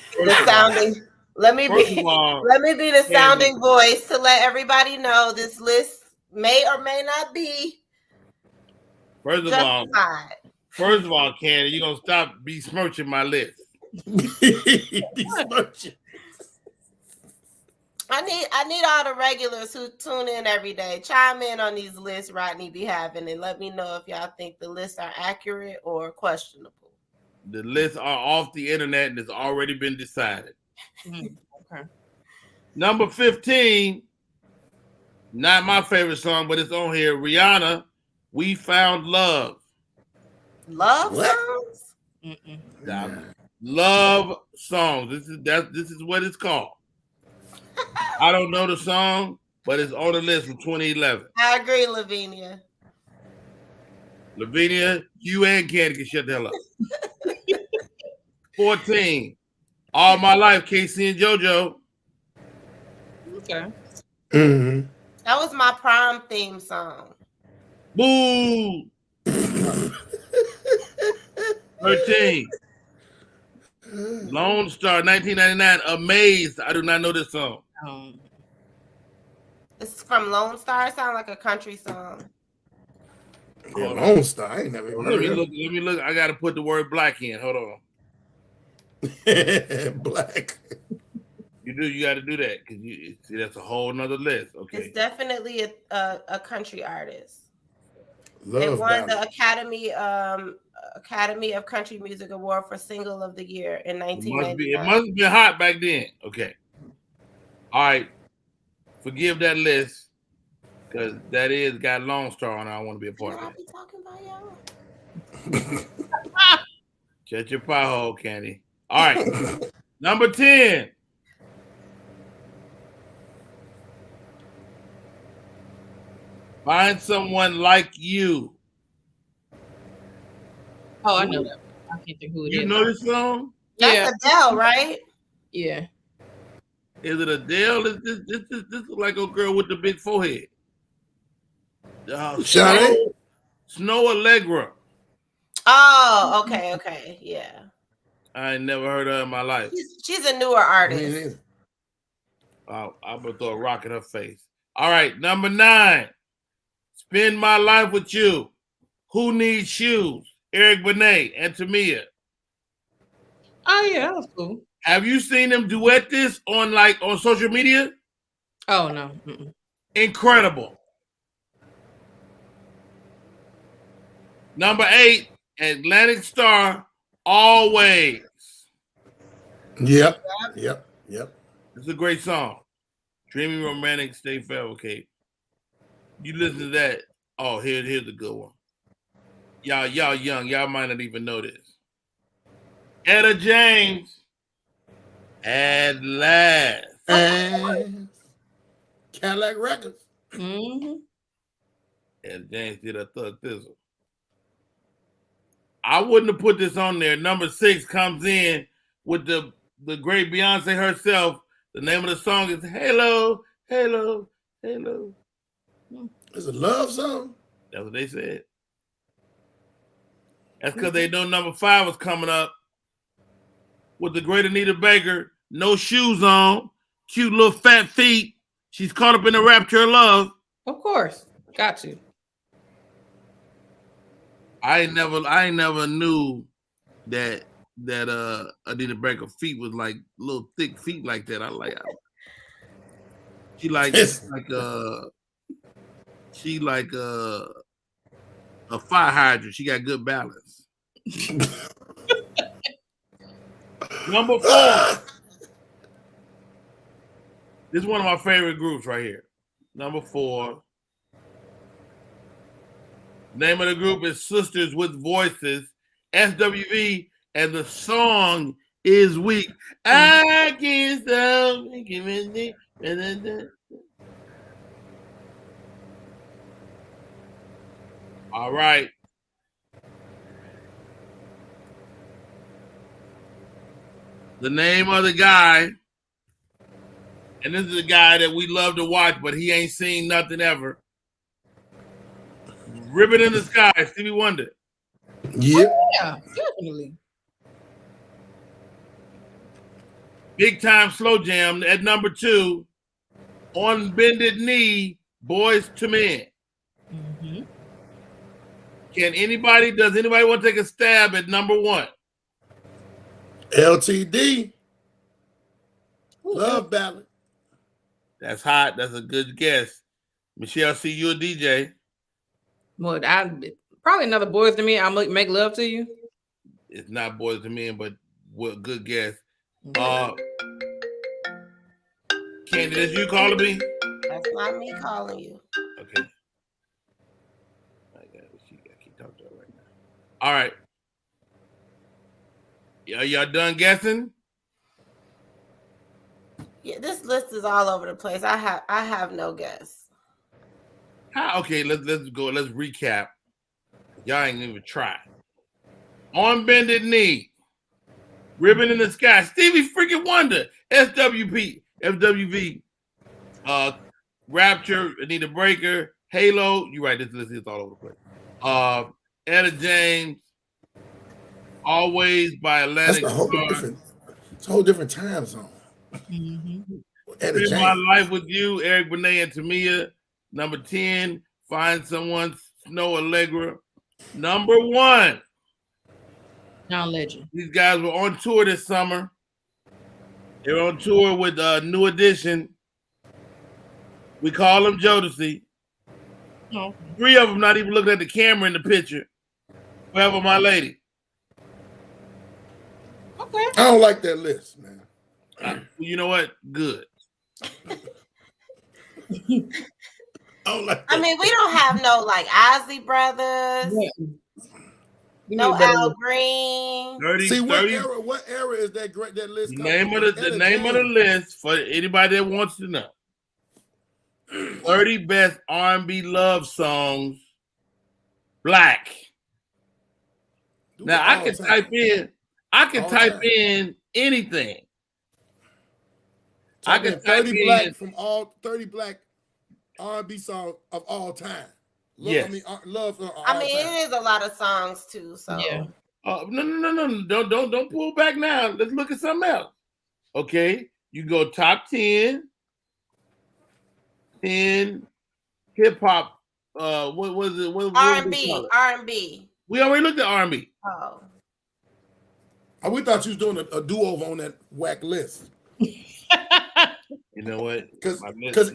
sounding voice to let everybody know this list may or may not be First of all, Candy, you're gonna stop besmirching my list. Besmirching. I need all the regulars who tune in every day. Chime in on these lists Rodney be having and let me know if y'all think the lists are accurate or questionable. The lists are off the internet and it's already been decided. Okay. Number 15, not my favorite song, but it's on here. Rihanna, We Found Love. Love What? songs? Love songs. This is what it's called. I don't know the song, but it's on the list from 2011. I agree, Lavinia. Lavinia, you and Candy can shut the hell up. 14, All My Life, Casey and JoJo. Okay. Mm-hmm. That was my prom theme song. Boo! 13, Lone Star, 1999, Amazed. I do not know this song. It's from Lone Star. It sounds like a country song. Yeah, Lone Star. I ain't never heard Let me of look. Let me look. I got to put the word black in. Hold on. Black. You got to do that because you see that's a whole nother list. Okay. It's definitely a country artist. Love It won Ballad. the Academy of Country Music Award for Single of the Year in It 1999. must have been hot back then. Okay. All right. Forgive that list because that is got Lone Star on it. I want to be a part of I'll that. be talking about y'all. Shut your pie hole, Candy. All right. Number 10. Find Someone Like You. Oh, I know that. I can't think who it is. You know this song? Yeah. That's Adele, right? Yeah. Is it Adele? This is like a girl with the big forehead. Shawty? Snow Allegra. Oh, okay, yeah. I ain't never heard of her in my life. She's a newer artist. I'm gonna throw a rock in her face. All right, number 9. Spend My Life With You. Who Needs Shoes? Eric Benet and Tamia. Oh yeah, that was cool. Have you seen them duet this on social media? Oh no. Incredible. Number 8, Atlantic Star, Always. Yep. It's a great song. Dreamy Romantic, Stay Forever, Kate. You listen to that. Oh, here's a good one. Y'all young. Y'all might not even know this. Etta James, At Last. And Cadillac Records. Mm-hmm. Etta James did a thug thistle. I wouldn't have put this on there. Number 6 comes in with the great Beyonce herself. The name of the song is Halo, Halo, Halo. It's a love song. That's what they said. That's because they know number 5 was coming up with the great Anita Baker. No shoes on, cute little fat feet. She's caught up in the rapture of love. Of course, got to. I never knew that Anita Baker feet was like little thick feet like that. She like a fire hydrant. She got good balance. Number 4. This is one of my favorite groups right here. Number 4. Name of the group is Sisters with Voices, SWV, and the song is Weak. I can't stop thinking. All right. The name of the guy, and this is a guy that we love to watch, but he ain't seen nothing ever. Ribbon in the Sky, Stevie Wonder. Yeah. Yeah, definitely. Big Time Slow Jam at number 2. On Bended Knee, Boys to Men. Mm-hmm. Does anybody want to take a stab at number 1? LTD. Love Ballad. That's hot. That's a good guess. Michelle, see you a DJ. Well, probably another Boys to Me. I'll make love to you. It's not Boys to Men, but what good guess. Candy, that's you calling me? That's not me calling you. Okay. I keep talking to her right now. All right. Y'all done guessing? Yeah, this list is all over the place. I have no guess. Okay, let's go. Let's recap. Y'all ain't even try. On Bended Knee, Ribbon in the Sky, Stevie freaking Wonder, FWV, Rapture, Anita Baker, Halo. You're right. This list is all over the place. Etta James, Always by Atlantic That's Star. It's a whole different time zone. Mm-hmm. Spend My Life with You, Eric Benet and Tamia. Number 10, Find Someone, Snow Allegra. Number 1. John Legend. These guys were on tour this summer. They were on tour with New Edition. We call them Jodeci. Oh. 3 of them not even looking at the camera in the picture. Forever My Lady. Okay. I don't like that list, man. You know what? Good. I don't like that. I mean, we don't have no like Isley Brothers, no Al Green. 30, See, what 30, era is that great? That list. the name of the list for anybody that wants to know. 30 best R&B love songs. Black. Now I can type in anything. I can 30 black from all 30 black R&B songs of all time. Yes. I mean, love. I mean, it is a lot of songs too. So Yeah. No. Don't pull back now. Let's look at something else. Okay. You go top 10 in hip hop. What was it? R&B. We already looked at R&B. Oh. We thought you was doing a do-over on that whack list. You know what? Because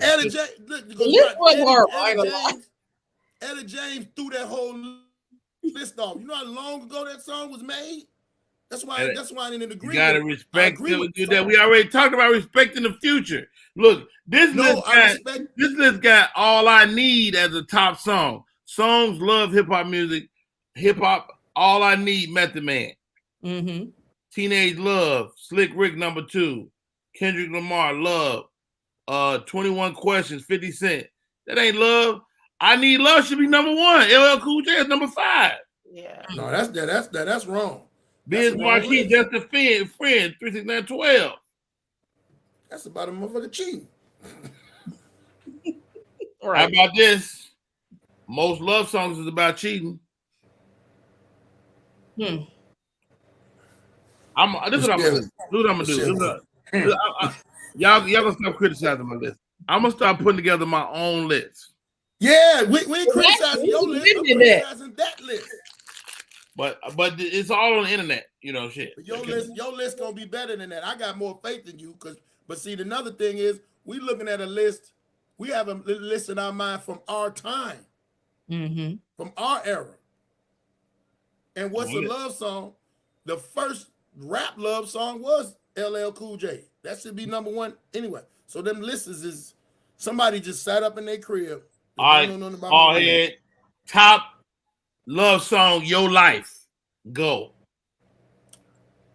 Etta James, Etta James Etta James threw that whole pissed off. You know how long ago that song was made? That's why I didn't agree. You gotta respect that. We already talked about respecting the future. Look, this list got All I Need as a top song. Songs love hip hop music. Hip hop, All I Need, Method Man. Mm-hmm. Teenage Love, Slick Rick #2. Kendrick Lamar, Love. 21 Questions, 50 Cent. That ain't love. I Need Love should be #1. LL Cool J is #5. Yeah. No, that's wrong. Biz Marquis, Just a Friend, 36912. That's about a motherfucker cheating. How about this? Most love songs is about cheating. This is what I'm gonna do. Y'all gonna stop criticizing my list. I'm gonna start putting together my own list. Yeah, we ain't criticizing your list. I'm criticizing that list. But it's all on the internet, shit. But your list gonna be better than that. I got more faith in you, but see, another thing is we looking at a list. We have a list in our mind from our time, from our era. And what's a love song? The first rap love song was LL Cool J. That should be #1 anyway. So them lists is somebody just sat up in their crib. All right, top love song, Your Life. Go.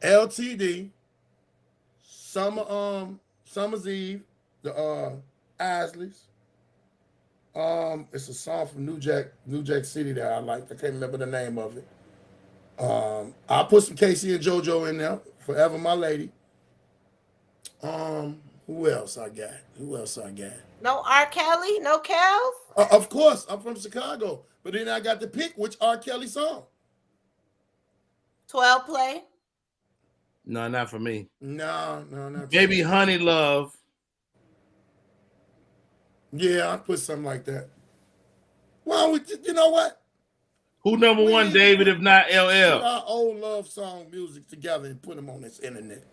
LTD, Summer's Eve, the Isleys. It's a song from New Jack City that I like. I can't remember the name of it. I'll put some Casey and JoJo in there. Forever My Lady. Who else I got? No R. Kelly? No Kels? Of course, I'm from Chicago. But then I got to pick which R. Kelly song. 12 Play? No, not for me. No, not maybe Honey Love. Yeah, I'll put something like that. Well, you know what? Who #1, David, if not LL? Put our old love song music together and put them on this internet.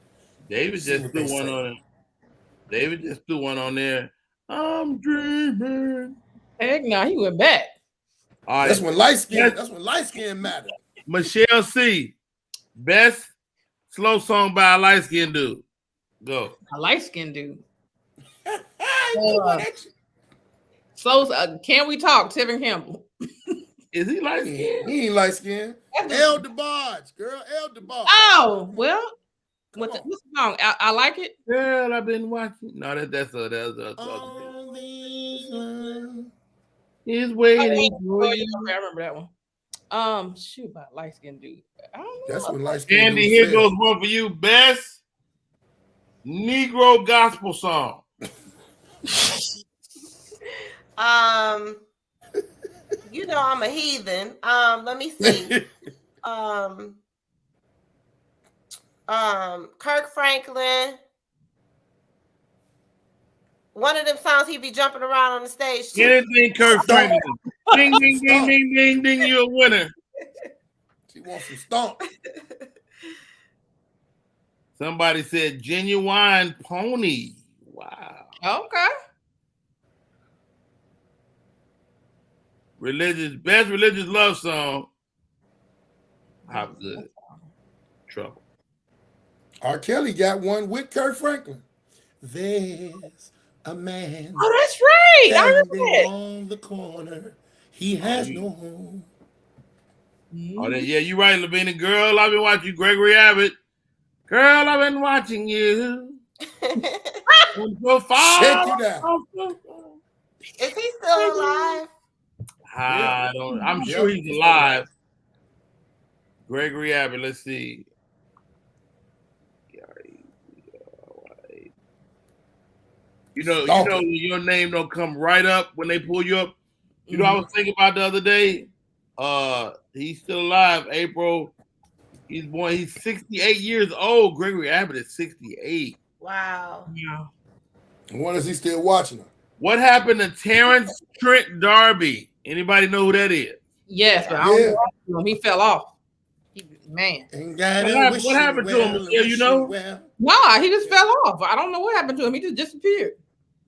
David just threw one on. David just threw one on there. I'm dreaming. Heck no, he went back. All right. That's when light skin matter. Michelle C. Best slow song by a light skinned dude. Go. A light skinned dude. Slow. Can we talk? Tevin Campbell. Is he light skinned? He ain't light skinned. El DeBarge, girl. El DeBarge. Oh, well. What's the song? I like it. Girl, I've been watching. No, that's All these is waiting for you. I remember that one. Shoot, about light skinned dude. I don't know. That's when light skinned. Andy, here goes one for you. Best Negro gospel song. You know I'm a heathen. Let me see. Kirk Franklin. One of them songs he be jumping around on the stage too. Anything Kirk Franklin. Ding, ding, ding, ding, ding, ding, you're a winner. She wants some stomp. Somebody said Genuine Pony. Wow. Okay. Best religious love song. How good? Trouble. R. Kelly got one with Kirk Franklin. There's a man. Oh, that's right. I remember that. On the corner. He has no home. Oh, yeah, you're right, Lavina. Girl, I've been watching you. Gregory Abbott. Girl, I've been watching you. So far. Check you down. Is he still alive? I'm sure he's alive. Gregory Abbott, let's see. You know, your name don't come right up when they pull you up. You know, I was thinking about the other day. He's still alive. April. He's 68 years old. Gregory Abbott is 68. Wow. Yeah. When is he still watching her? What happened to Terrence Trent D'Arby? Anybody know who that is? Yes, but I don't know. He fell off. Man. What happened to him? You know? Nah, he just fell off. I don't know what happened to him. He just disappeared.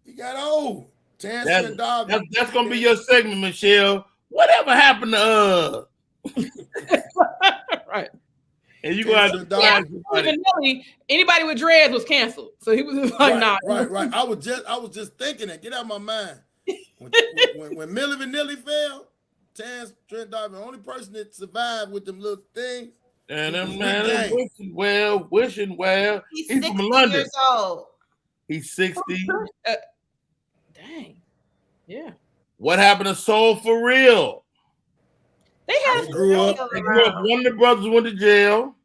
He got old. Terrence Trent D'Arby. That's gonna be your segment, Michelle. Whatever happened to Right. And you go out to die. Anybody with dreads was canceled. So he was just like, nah. Right. I was just thinking that. Get out of my mind. When Milli Vanilli fell, Terrence Trent D'Arby, the only person that survived with them little things. And them man wishing well. He's from 60 London. years old. He's 60. Dang. Yeah. What happened to Soul for Real? They grew up. One of the brothers went to jail.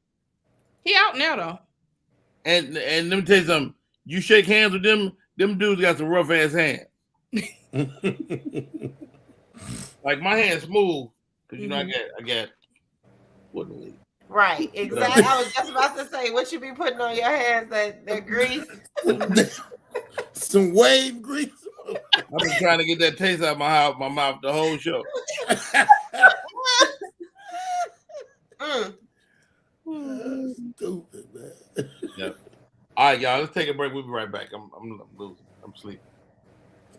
He out now though. And let me tell you something. You shake hands with them dudes got some rough ass hands. Like my hand's smooth because you know I got wouldn't leave. Right, exactly. I was just about to say, what you be putting on your hands? That grease, some wave grease. I've been trying to get that taste out of my mouth the whole show. Stupid, man. Yep. All right, y'all. Let's take a break. We'll be right back. I'm losing. I'm sleeping.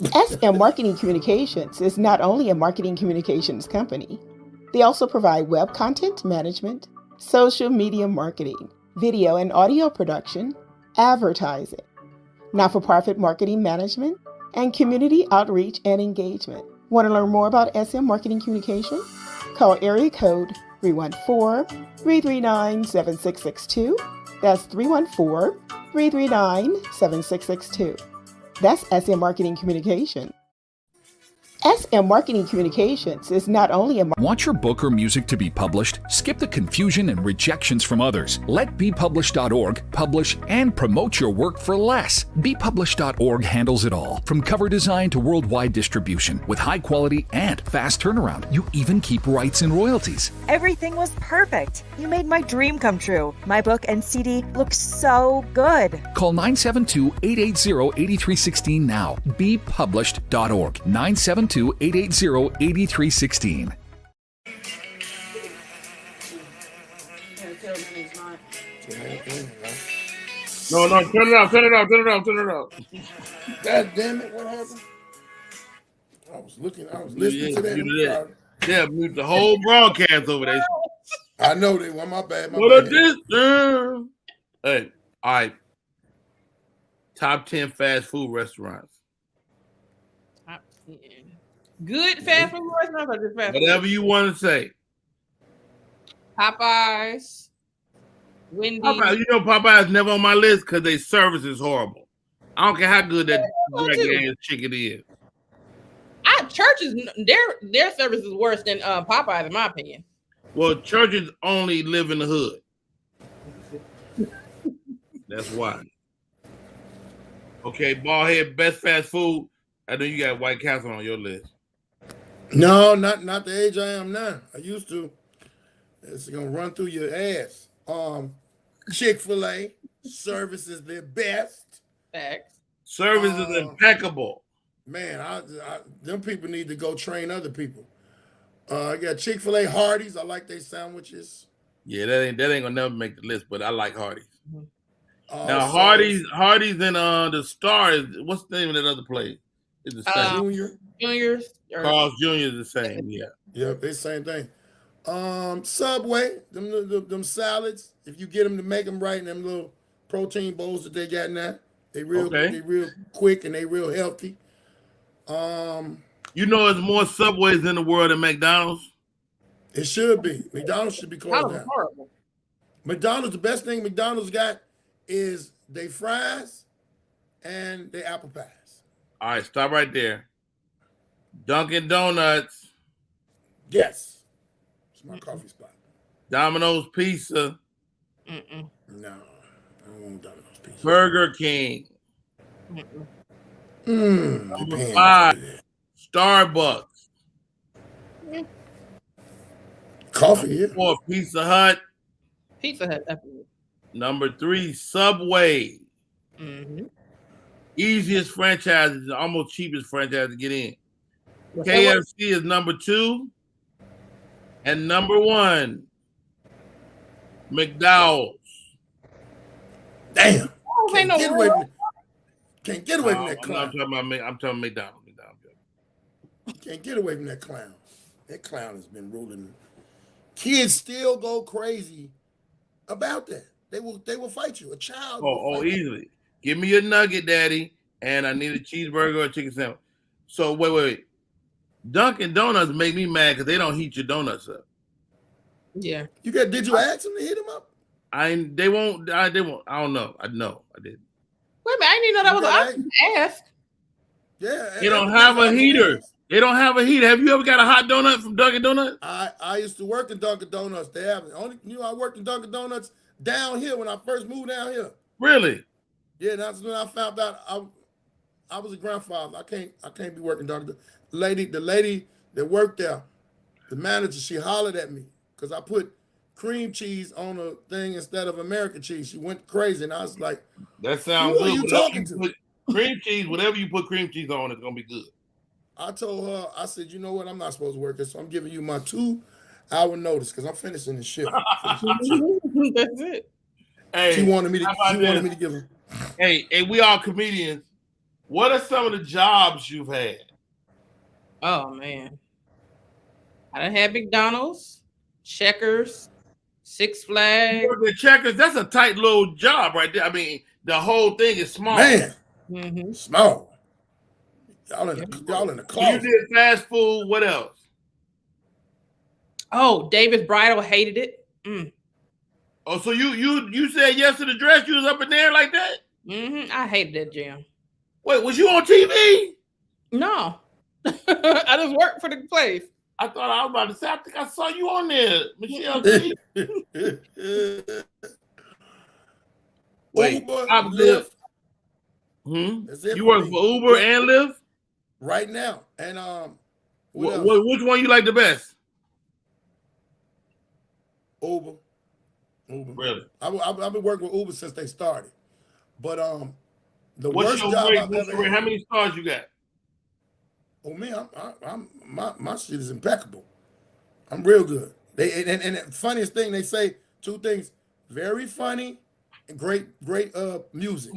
SM Marketing Communications is not only a marketing communications company. They also provide web content management, social media marketing, video and audio production, advertising, not-for-profit marketing management, and community outreach and engagement. Want to learn more about SM Marketing Communication? Call area code 314-339-7662. That's 314-339-7662. That's SM Marketing Communication. SM Marketing Communications is not only a... Want your book or music to be published? Skip the confusion and rejections from others. Let BePublished.org publish and promote your work for less. BePublished.org handles it all, from cover design to worldwide distribution, with high quality and fast turnaround. You even keep rights and royalties. Everything was perfect. You made my dream come true. My book and CD look so good. Call 972-880-8316 now. BePublished.org. 972-880-8316. No, turn it off. God damn it, what happened? I was listening to that. Yeah, mute the whole broadcast over there. I know they were my bad. Hey, all right. Top 10 fast food restaurants. Top 10. Good fast food restaurants or just fast food? Whatever you want to say. Popeyes. Wendy's. Popeyes never on my list because their service is horrible. I don't care how good that ass chicken is. Churches, their service is worse than Popeyes, in my opinion. Well, churches only live in the hood. That's why. Okay, Ballhead, best fast food. I know you got White Castle on your list. No, not the age I am now. I used to. It's gonna run through your ass. Chick-fil-A service is their best. Facts. Service is impeccable. Man, them people need to go train other people. I got Chick-fil-A, Hardee's. I like their sandwiches. Yeah, that ain't gonna never make the list, but I like Hardee's. Now so, Hardee's and the Star is what's the name of that other place? It's the same. Junior's. Carl's Jr. is the same. Yeah. Yeah, they same thing. Subway, them salads. If you get them to make them right, and them little protein bowls that they got now, they real quick and they real healthy. You know, there's more Subways in the world than McDonald's. It should be. McDonald's should be closed down. Horrible. McDonald's, the best thing McDonald's got is they fries and they apple pies. All right, stop right there. Dunkin' Donuts. Yes. It's my coffee spot. Domino's Pizza. No, I don't want Domino's Pizza. Burger King. Number 5, Starbucks. Coffee, yeah. 4, Pizza Hut. Pizza Hut, definitely. Number 3, Subway. Easiest franchise, is almost cheapest franchise to get in. KFC is number 2. And number 1, McDowell's. Damn. Can't get away from that clown. I'm talking McDonald's. Can't get away from that clown. That clown has been ruling kids still go crazy about that. They will fight you. A child will fight easily. You. Give me a nugget, daddy, and I need a cheeseburger or a chicken sandwich. So wait. Dunkin' Donuts make me mad because they don't heat your donuts up. Yeah. Did you ask them to heat them up? They won't. I don't know. I did. Wait a minute, I didn't even know that was an option to ask. Yeah. They don't have a heater. They don't have a heater. Have you ever got a hot donut from Dunkin' Donuts? I used to work in Dunkin' Donuts. They have I worked in Dunkin' Donuts down here when I first moved down here. Really? Yeah, that's when I found out I was a grandfather. I can't be working Dunkin'. The lady that worked there, the manager, she hollered at me because I put cream cheese on a thing instead of American cheese. She went crazy, and I was like, "That sounds good." Who are you talking to? Cream cheese, whatever you put cream cheese on, it's gonna be good. I told her, I said, you know what? I'm not supposed to work this, so I'm giving you my 2-hour notice because I'm finishing this shift. That's it. Hey, she wanted me to give her. Hey, we all comedians. What are some of the jobs you've had? Oh man, I done had McDonald's, Checkers, Six Flags. The Checkers, that's a tight little job right there. I mean, the whole thing is small. Man, Mm-hmm. small. Y'all in the closet. You did fast food. What else? Oh, Davis Bridal hated it. Mm. Oh, so you said yes to the dress? You was up in there like that? Mm-hmm. I hated that gym. Wait, was you on TV? No, I just worked for the place. I thought I was about to say. I think I saw you on there, Michelle. Wait, Uber, I'm Lyft. You work for Uber and Lyft right now, and which one you like the best? Uber. Really? I've been working with Uber since they started, but the What's worst your job rate? I've ever had. How many stars you got? Oh man, my shit is impeccable. I'm real good. And the funniest thing, they say 2 things: very funny and great music.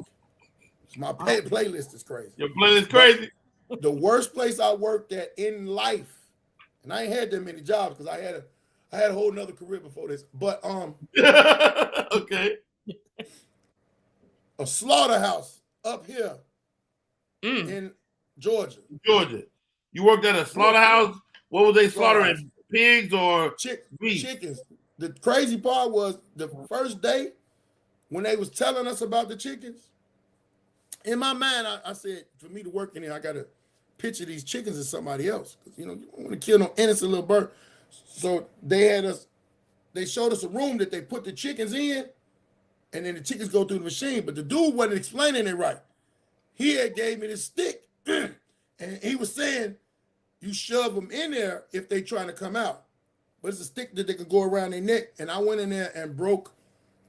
My playlist is crazy. Your playlist crazy. But the worst place I worked at in life, and I ain't had that many jobs because I had a whole nother career before this. But okay, a slaughterhouse up here in Georgia. You worked at a slaughterhouse. What were they slaughtering? Pigs or beef? Chickens. The crazy part was the first day when they was telling us about the chickens. In my mind, I said, for me to work in here, I got to picture these chickens as somebody else. Because, you don't want to kill no innocent little bird. So they showed us a room that they put the chickens in, and then the chickens go through the machine. But the dude wasn't explaining it right. He had gave me this stick, and he was saying, you shove them in there if they trying to come out. But it's a stick that they could go around their neck. And I went in there and broke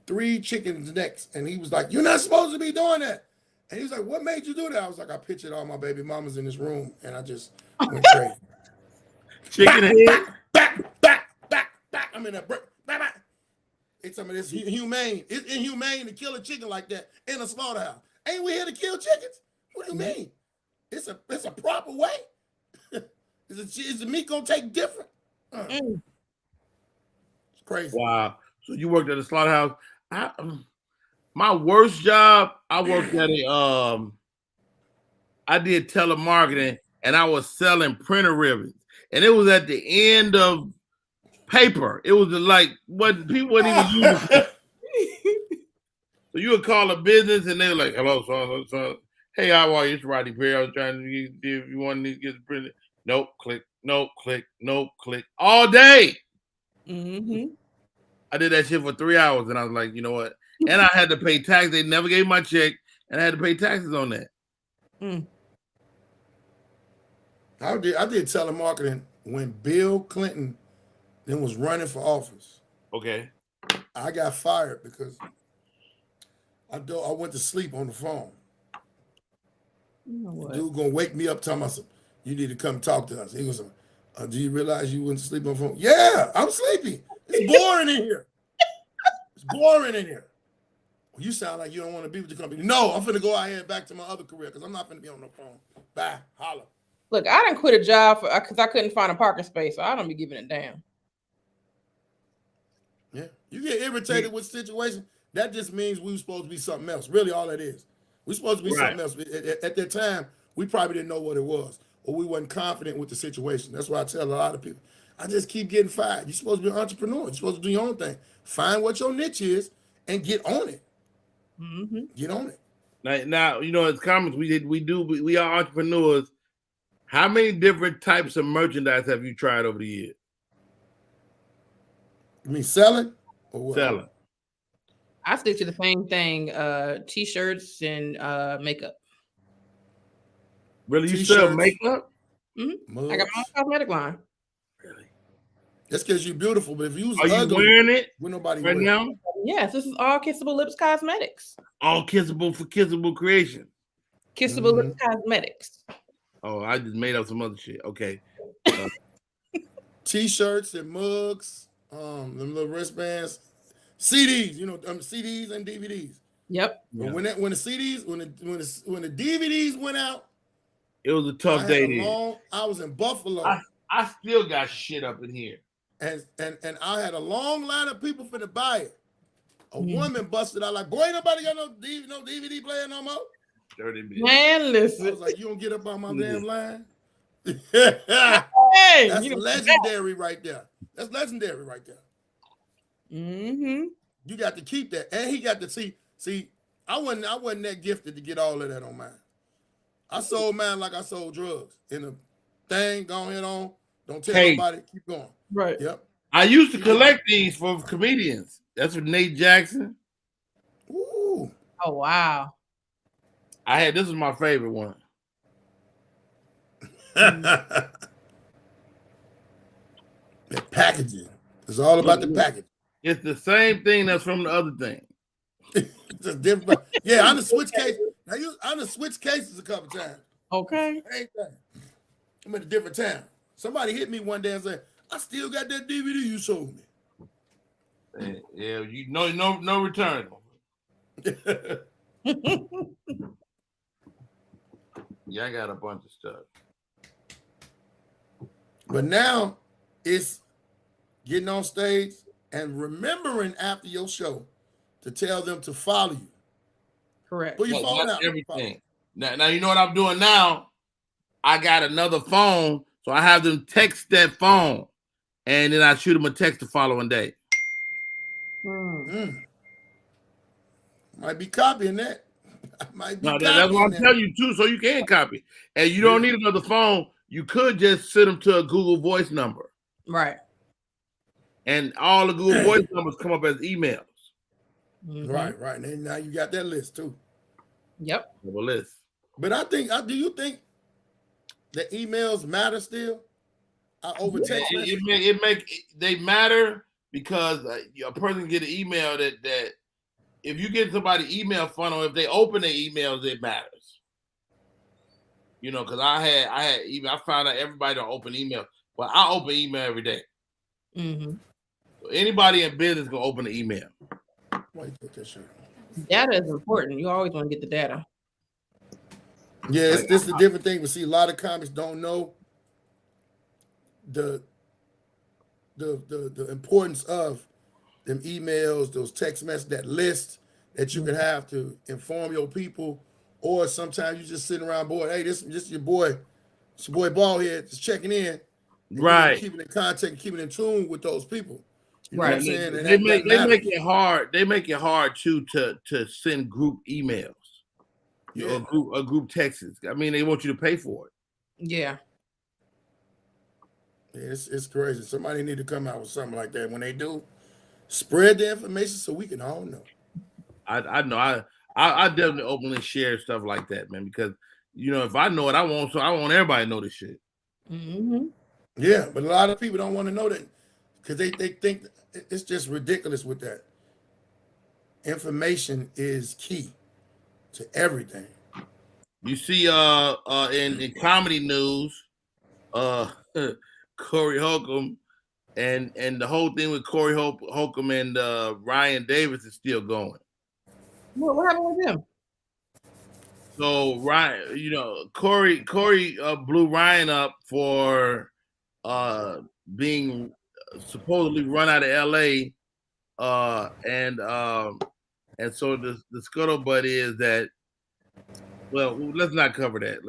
3 chickens' necks. And he was like, you're not supposed to be doing that. And he was like, what made you do that? I was like, I pictured all my baby mamas in this room, and I just went crazy. Chicken head. Back. I'm in that break. It's some of this humane. It's inhumane to kill a chicken like that in a slaughterhouse. Ain't we here to kill chickens? What do you mean? It's a proper way. Is the meat gonna take different? It's crazy. Wow. So you worked at a slaughterhouse. My worst job, I worked at I did telemarketing, and I was selling printer ribbons. And it was at the end of paper. It was like what people wouldn't even use it. So you would call a business, and they were like, hello, son. Hey, how are you? It's Rodney Perry. I was trying to get, if you want to get printed. Nope, click, all day. Mm-hmm. I did that shit for 3 hours, and I was like, you know what? And I had to pay tax. They never gave my check, and I had to pay taxes on that. I did telemarketing when Bill Clinton then was running for office. Okay. I got fired because I went to sleep on the phone. The dude gonna wake me up telling me, you need to come talk to us. He was do you realize you went to sleep on the phone? Yeah, I'm sleepy. It's boring in here. You sound like you don't want to be with the company. No, I'm finna go out here and back to my other career because I'm not finna be on the phone. Bye. Holla. Look, I didn't quit a job because I couldn't find a parking space, so I don't be giving it down. You get irritated with situation, that just means we were supposed to be something else. Really, all that is. We're supposed to be something else. At that time, we probably didn't know what it was, or we wasn't confident with the situation. That's why I tell a lot of people, I just keep getting fired. You're supposed to be an entrepreneur. You're supposed to do your own thing. Find what your niche is and get on it. Get on it. Now, as comments, we are entrepreneurs. How many different types of merchandise have you tried over the years? You mean selling or what? Selling. I stick to the same thing, t-shirts and makeup. Really? You sell makeup? Mm-hmm. I got my own cosmetic line. Really? That's because you're beautiful, but if you was Are ugly, you wearing it with nobody right wearing now? Yes, this is all Kissable Lips Cosmetics. All kissable for kissable creation. Kissable Lips Cosmetics. Oh, I just made up some other shit. Okay. T-shirts and mugs, them little wristbands, CDs, CDs and DVDs. Yep. But when the DVDs went out, it was a tough day. I was in Buffalo. I still got shit up in here. And I had a long line of people for to buy it. A woman busted out like, boy, ain't nobody got no DVD player no more. Man, listen. I was like, you don't get up on my damn line? Hey, That's legendary right there. That's legendary right there. Mm-hmm. You got to keep that. And he got to see, I wasn't that gifted to get all of that on mine. I sold mine like I sold drugs. In a thing, go ahead on. Don't tell nobody. Keep going. Right. Yep. I used to collect these for comedians. That's what Nate Jackson. Ooh. Oh, wow. This is my favorite one. The packaging. It's all about the package. It's the same thing that's from the other thing. It's just different. Yeah, I done switched cases. I done switched cases a couple times. Okay. Same thing. I'm at a different town. Somebody hit me one day and said, I still got that DVD you sold me. Yeah, no return. Yeah, I got a bunch of stuff. But now it's getting on stage and remembering after your show to tell them to follow you. Correct. Put your phone out. Everything. Now you know what I'm doing now? I got another phone, so I have them text that phone, and then I shoot them a text the following day. Might be copying that. That's what I'm telling you too, so you can copy. And you don't need another phone. You could just send them to a Google Voice number. Right. And all the Google Voice numbers come up as emails. Mm-hmm. Right. And now you got that list too. Yep. A list. But do you think the emails matter still? They matter because a person get an email that if you get somebody email funnel, if they open their emails, it matters. Because I found out everybody don't open email, but I open email every day. Mm-hmm. So anybody in business gonna open the email. Why you put that shirt on? Data is important. You always want to get the data. Yeah, this is a different thing. But see, a lot of comics don't know the importance of them emails, those text messages, that list that you can have to inform your people. Or sometimes you just sitting around, boy, hey, this your boy, it's your boy Ballhead, just checking in. Right. Keeping in contact and keeping in tune with those people. You know right. what I'm saying? They make it hard. They make it hard too to send group emails. Or group texts. I mean, they want you to pay for it. Yeah. It's crazy. Somebody need to come out with something like that. When they do, spread the information so we can all know. I know. I definitely openly share stuff like that, man, because if I know it, I want everybody to know this shit. Mm-hmm. Yeah, but a lot of people don't want to know that because they think it's just ridiculous with that. Information is key to everything. You see, in comedy news, Corey Holcomb and the whole thing with Corey Holcomb and Ryan Davis is still going. What happened with him? So Ryan, Corey blew Ryan up for being supposedly run out of LA and so the scuttlebutt is that. Well, let's not cover that.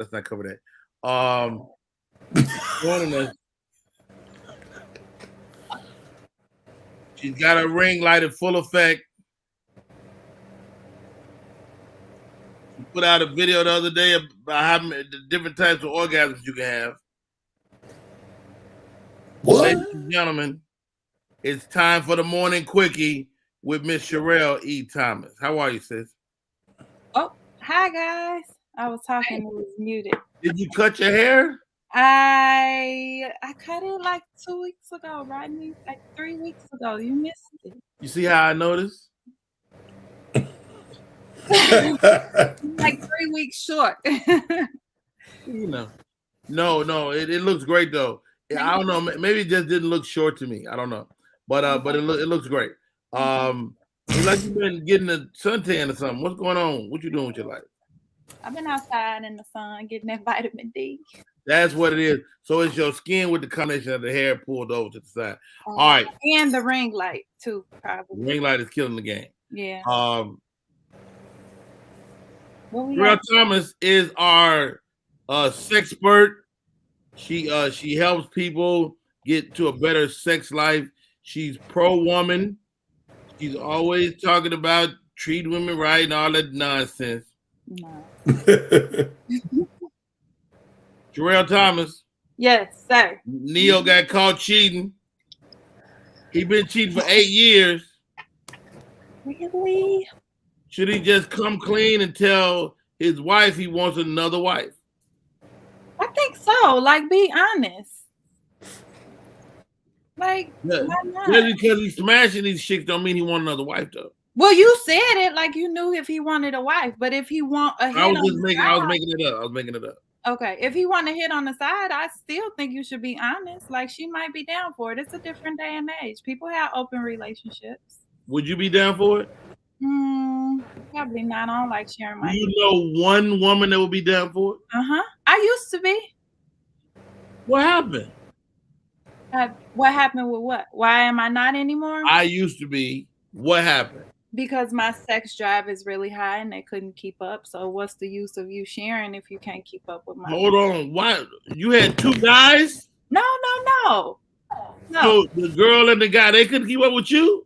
Joining us, she's got a ring light in full effect. She put out a video the other day about how many the different types of orgasms you can have. What? Ladies and gentlemen, it's time for the morning quickie with Miss Sherelle E. Thomas. How are you, sis? Oh, hi guys. I was talking, it was muted. Did you cut your hair? I cut it like 2 weeks ago, Rodney. Like 3 weeks ago. You missed it. You see how I noticed? Like 3 weeks short. You know. No, it looks great though. I don't know. Maybe it just didn't look short to me. I don't know. But it looks great. It's like you've been getting a suntan or something. What's going on? What you doing with your life? I've been outside in the sun getting that vitamin D. That's what it is. So it's your skin with the combination of the hair pulled over to the side. All right. And the ring light too, probably. The ring light is killing the game. Yeah. Sherelle Thomas is our sexpert. She helps people get to a better sex life. She's pro-woman. She's always talking about treat women right and all that nonsense. No. Sherelle Thomas. Yes, sir. Neo got caught cheating. He been cheating for 8 years. Really? Should he just come clean and tell his wife he wants another wife? I think so. Like, be honest. Like, why not? Just because he's smashing these chicks don't mean he want another wife though. Well, you said it like you knew if he wanted a wife, but if he want a hit I was making it up. Okay, if he want to hit on the side, I still think you should be honest. Like, she might be down for it. It's a different day and age. People have open relationships. Would you be down for it? Probably not. I don't like sharing my. Do you know one woman that would be down for it? I used to be. What happened? What happened with what? Why am I not anymore? I used to be. What happened? Because my sex drive is really high and they couldn't keep up. So what's the use of you sharing if you can't keep up with my? Hold on. Why? You had 2 guys? No. So the girl and the guy, they couldn't keep up with you?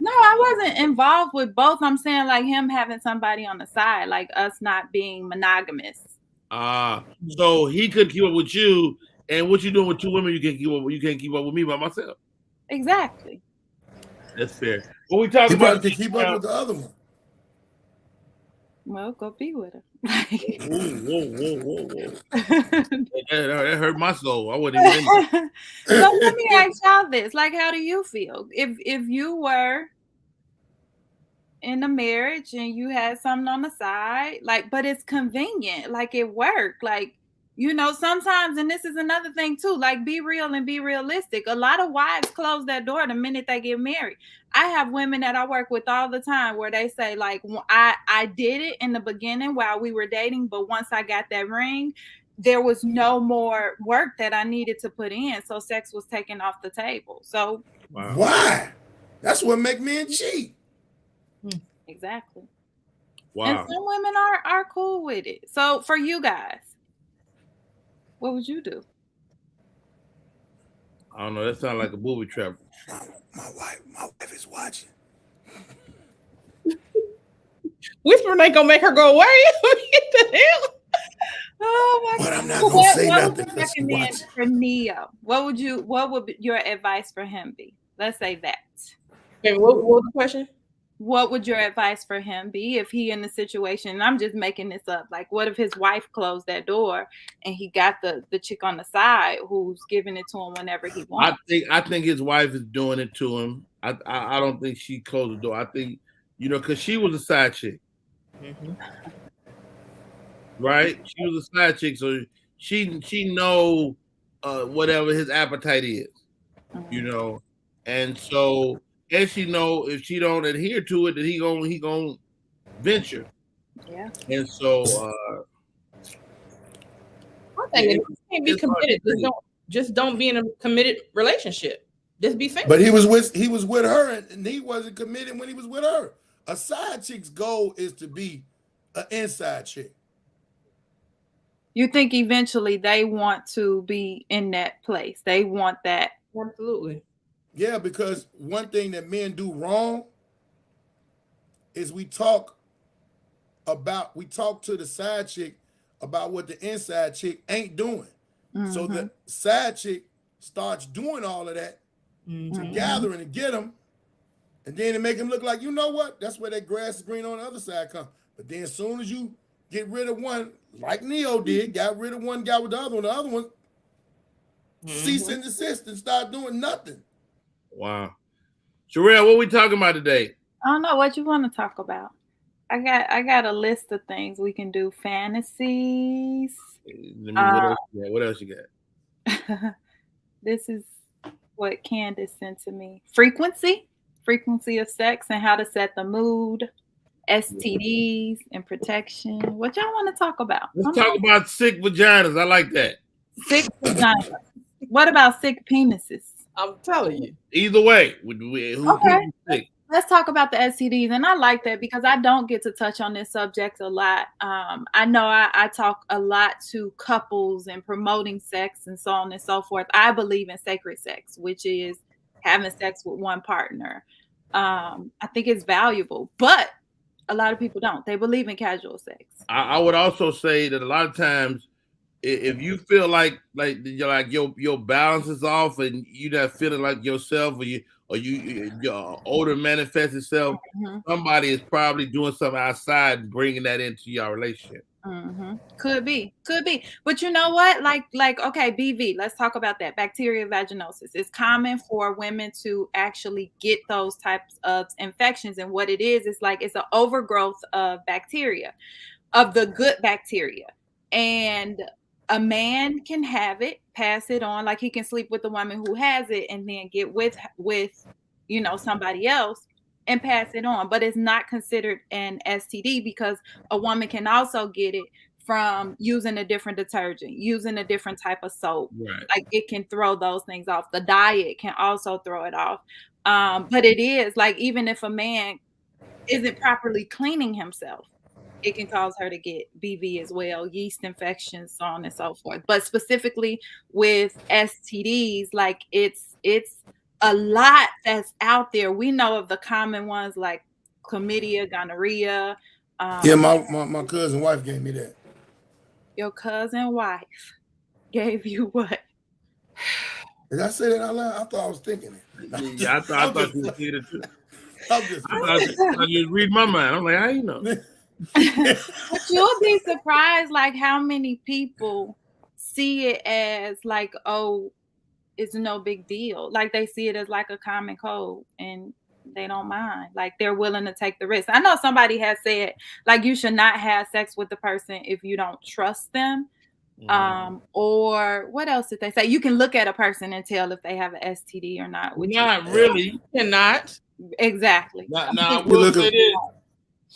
No, I wasn't involved with both. I'm saying like him having somebody on the side, like us not being monogamous. So he couldn't keep up with you, and what you doing with 2 women you can't keep up with? You can't keep up with me by myself. Exactly. That's fair. What we talking about? To keep up with the other one. Well, go be with her. Whoa. that hurt my soul. I wouldn't even. So let me ask y'all this: like, how do you feel if you were in a marriage and you had something on the side, like, but it's convenient, like it worked, like, you know, sometimes, and this is another thing too, like, be real and be realistic. A lot of wives close that door the minute they get married. I have women that I work with all the time where they say, like, I did it in the beginning while we were dating, but once I got that ring, there was no more work that I needed to put in. So sex was taken off the table. So why? That's what make men cheat. Exactly. Wow. And some women are cool with it. So for you guys, what would you do? I don't know. That sounds like a booby trap. My wife is watching. Whispering ain't gonna make her go away. What the hell? Oh my God! God. I'm not gonna say what nothing. Would you recommend for Neo? What would your advice for him be? Let's say that. Okay, what was the question? What would your advice for him be if he in the situation? And I'm just making this up. Like, what if his wife closed that door and he got the chick on the side who's giving it to him whenever he wants? I think his wife is doing it to him. I don't think she closed the door. I think, you know, because she was a side chick. Mm-hmm. Right? She was a side chick, so she know whatever his appetite is, you know, and so. And she know if she don't adhere to it, that he gonna venture. Yeah. And so I think you can't be committed. Just don't be in a committed relationship. Just be single. But he was with her, and he wasn't committed when he was with her. A side chick's goal is to be an inside chick. You think eventually they want to be in that place? They want that. Absolutely. Yeah, because one thing that men do wrong is we talk to the side chick about what the inside chick ain't doing. So the side chick starts doing all of that to gather and to get them, and then to make them look like, you know what? That's where that grass is green on the other side comes. But then as soon as you get rid of one, like Neo did, got rid of one, got with the other one cease and desist and start doing nothing. Wow. Sherelle, what we talking about today? I don't know what you want to talk about. I got a list of things we can do. Fantasies. What else you got? This is what Candace sent to me. Frequency of sex and how to set the mood. STDs and protection. What y'all want to talk about? Let's talk about sick vaginas. I like that. Sick vaginas. What about sick penises? I'm telling you. Either way, okay. Let's talk about the STDs, and I like that because I don't get to touch on this subject a lot. I know I talk a lot to couples and promoting sex and so on and so forth. I believe in sacred sex, which is having sex with one partner. I think it's valuable, but a lot of people don't. They believe in casual sex. I would also say that a lot of times, if you feel like your balance is off and you're not feeling like yourself, or your odor manifests itself, somebody is probably doing something outside and bringing that into your relationship. Could be. But you know what? Like, okay, BV, let's talk about that. Bacterial vaginosis. It's common for women to actually get those types of infections. And what it is like, it's an overgrowth of bacteria, of the good bacteria. And a man can have it, pass it on, like he can sleep with the woman who has it and then get with somebody else and pass it on. But it's not considered an STD because a woman can also get it from using a different detergent, using a different type of soap. Right. Like it can throw those things off. The diet can also throw it off. But it is like, even if a man isn't properly cleaning himself, it can cause her to get BV as well, yeast infections, so on and so forth. But specifically with STDs, like it's a lot that's out there. We know of the common ones like chlamydia, gonorrhea. Yeah, my cousin wife gave me that. Your cousin wife gave you what? Did I say that out loud? I thought I was thinking it. Yeah, I thought you were thinking it too. I thought you read my mind. I'm like, how you know? But you'll be surprised like how many people see it as like, oh, it's no big deal. Like they see it as like a common cold and they don't mind. Like they're willing to take the risk. I know somebody has said like you should not have sex with the person if you don't trust them. Or what else did they say? You can look at a person and tell if they have an STD or not. Not really. You cannot. Exactly. Now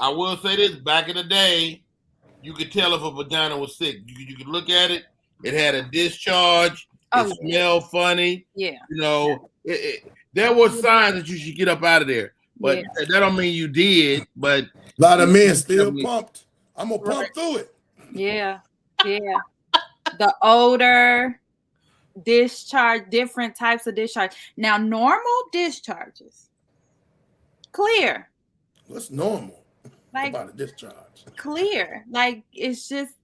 I will say this. Back in the day, you could tell if a vagina was sick. You could look at it. It had a discharge. It smelled funny. Yeah. There were signs that you should get up out of there. But that don't mean you did. But a lot of men still pumped. I'm going to pump through it. Yeah. The odor, discharge, different types of discharge. Now, normal discharges, clear. What's normal? Like about a discharge? Clear. Like it's just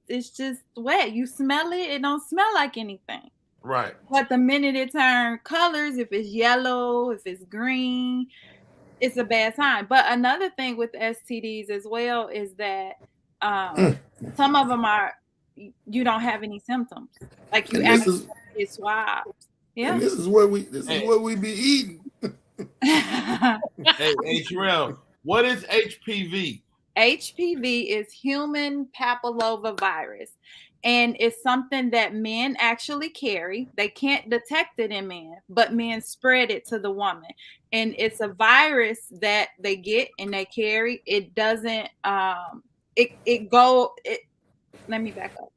wet. You smell it, it don't smell like anything. Right. But the minute it turns colors, if it's yellow, if it's green, it's a bad sign. But another thing with STDs as well is that some of them you don't have any symptoms. Like you actually get swabbed. Yeah. And this is what we be eating. Hey, Sherelle, what is HPV? HPV is human papillomavirus, and it's something that men actually carry. They can't detect it in men, but men spread it to the woman. And it's a virus that they get and they carry. It doesn't let me back up.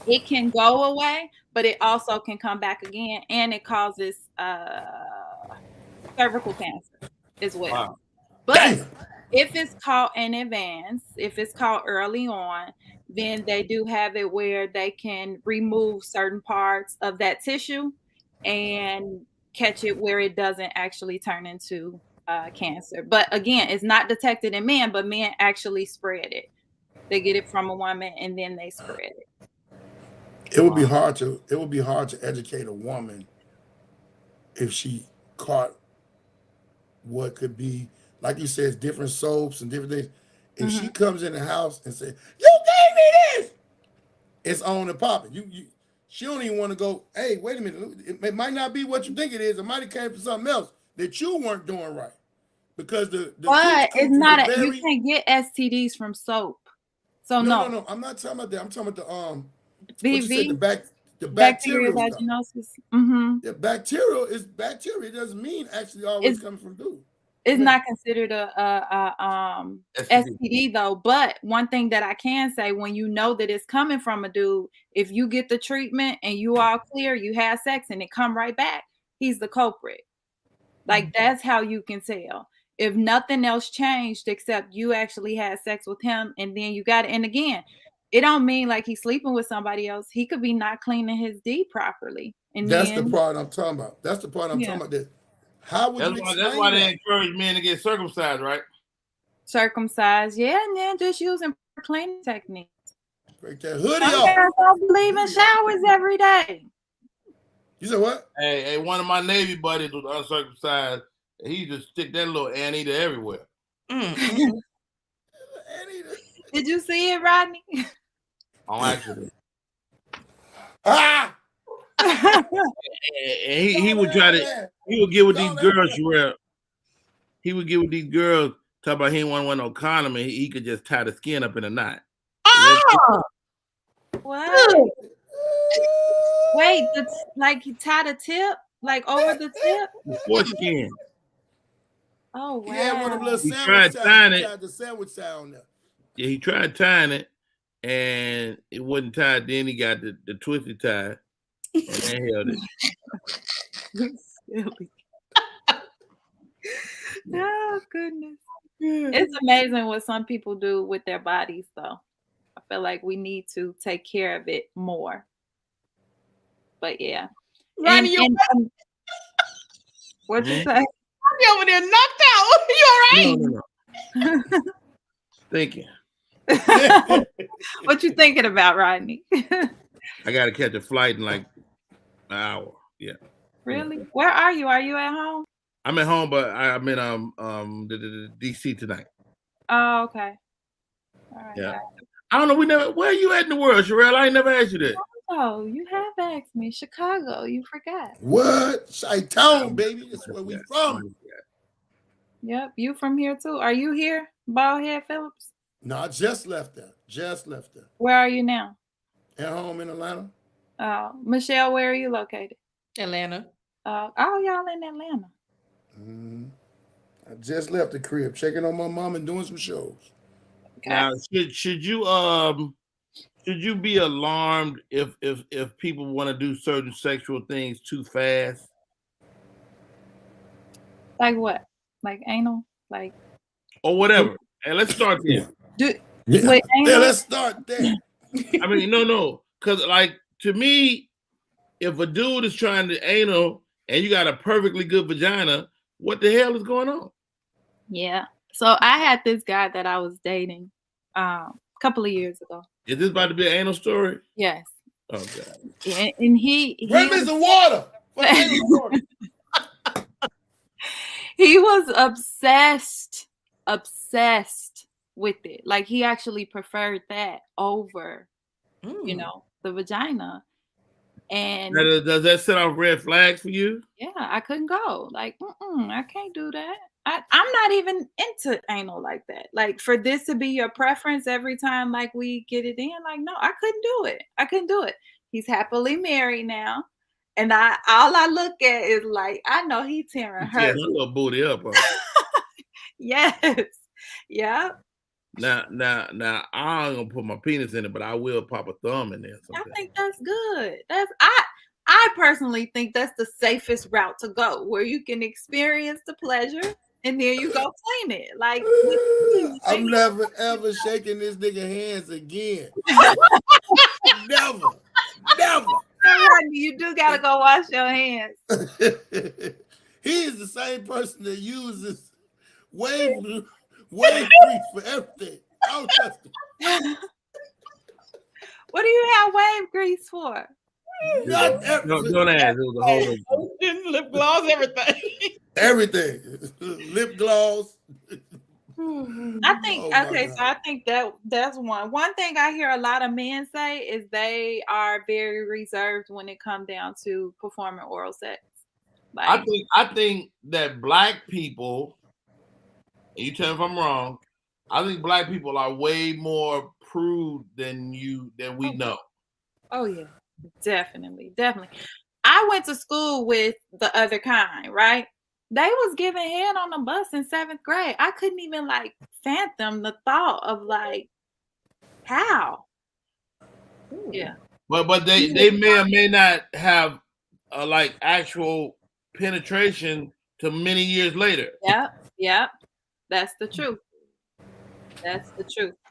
it can go away, but it also can come back again, and it causes cervical cancer as well. Wow. But if it's caught in advance, if it's caught early on, then they do have it where they can remove certain parts of that tissue and catch it where it doesn't actually turn into cancer. But again, it's not detected in men, but men actually spread it. They get it from a woman and then they spread it. It would be hard to educate a woman if she caught what could be, like you said, different soaps and different things. If she comes in the house and says, "You gave me this," it's on and popping. She don't even want to go, "Hey, wait a minute. It might not be what you think it is. It might have came from something else that you weren't doing right." Because the but it's not you can't get STDs from soap. So no. I'm not talking about that. I'm talking about the BV, what you said, the bacterial bacterial vaginosis. The bacterial is bacteria. It doesn't mean actually always coming from dude. It's not considered a STD though. But one thing that I can say, when you know that it's coming from a dude, if you get the treatment and you all clear, you have sex and it come right back, he's the culprit. Like that's how you can tell. If nothing else changed except you actually had sex with him and then you got it. And again, it don't mean like he's sleeping with somebody else. He could be not cleaning his D properly. And that's then, the part I'm talking about. That's the part I'm talking about. That how would you explain that's why that? they encourage men to get circumcised, right? Circumcised, yeah, and then just using cleaning techniques. Break that hoodie Some off. guys don't believe in showers every day. You said what? Hey, one of my Navy buddies was uncircumcised. And he just stick that little anteater everywhere. Did you see it, Rodney? On accident. Ah! And he would try to. He would get with these girls, Sherelle. He would get with these girls. Talk about he didn't want no condom, and he could just tie the skin up in a knot. Oh, what? Wait, like he tied a tip, like over the tip. The foreskin. Oh wow! He had one of them little He sandwich tried tying ties. it. He tried the sandwich tie on there. Yeah, he tried tying it, and it wasn't tied. Then he got the twisty tie, and then held it. Silly. Oh goodness! It's amazing what some people do with their bodies, though. I feel like we need to take care of it more. But yeah, Rodney, what'd you say? I'm over there knocked out. You all right? No. Thinking. What you thinking about, Rodney? I got to catch a flight in like an hour. Yeah. Really? Where are you? Are you at home? I'm at home, but I'm in the DC tonight. Oh, okay. All right. Yeah. I don't know. Where are you at in the world, Sherelle? I ain't never asked you that. Oh, you have asked me. Chicago. You forgot. What? Chi-town, baby. That's where we from. Yep. You from here too? Are you here, Baldhead Phillips? No, I just left there. Where are you now? At home in Atlanta. Michelle, where are you located? Atlanta. Y'all in Atlanta. I just left the crib, checking on my mom and doing some shows. Okay. Now, should you be alarmed if people want to do certain sexual things too fast? Like what? Like anal? Like or whatever? And let's start there. Let's start there. I mean, no, because like to me, if a dude is trying to anal and you got a perfectly good vagina, what the hell is going on? Yeah. So I had this guy that I was dating a couple of years ago. Is this about to be an anal story? Yes. Oh God. And he bring me some water. He was obsessed with it. Like he actually preferred that over, the vagina. And does that set off red flags for you? Yeah, I couldn't go. Like, I can't do that. I'm not even into anal like that. Like for this to be your preference every time, like we get it in, like no, I couldn't do it. He's happily married now, and all I look at is like I know he tearing her little booty up. Yes, yeah. Now, I ain't gonna put my penis in it, but I will pop a thumb in there sometime. I think that's good. I personally think that's the safest route to go, where you can experience the pleasure and then you go clean it. Like I'm never ever shaking this nigga hands again. Never. Rodney, you do gotta go wash your hands. He is the same person that uses wave grease for everything. Don't trust him. What do you have wave grease for? Not everything. Don't ask. It was a whole lip gloss, everything. Everything. Lip gloss. I think so I think that's one thing I hear a lot of men say is they are very reserved when it comes down to performing oral sex. Like, I think that black people, and you tell me if I'm wrong, I think black people are way more prude than we know. Oh yeah, definitely. I went to school with the other kind, right? They was giving head on the bus in 7th grade. I couldn't even like fathom the thought of like how. Yeah. But they may or may not have like actual penetration to many years later. Yep. That's the truth.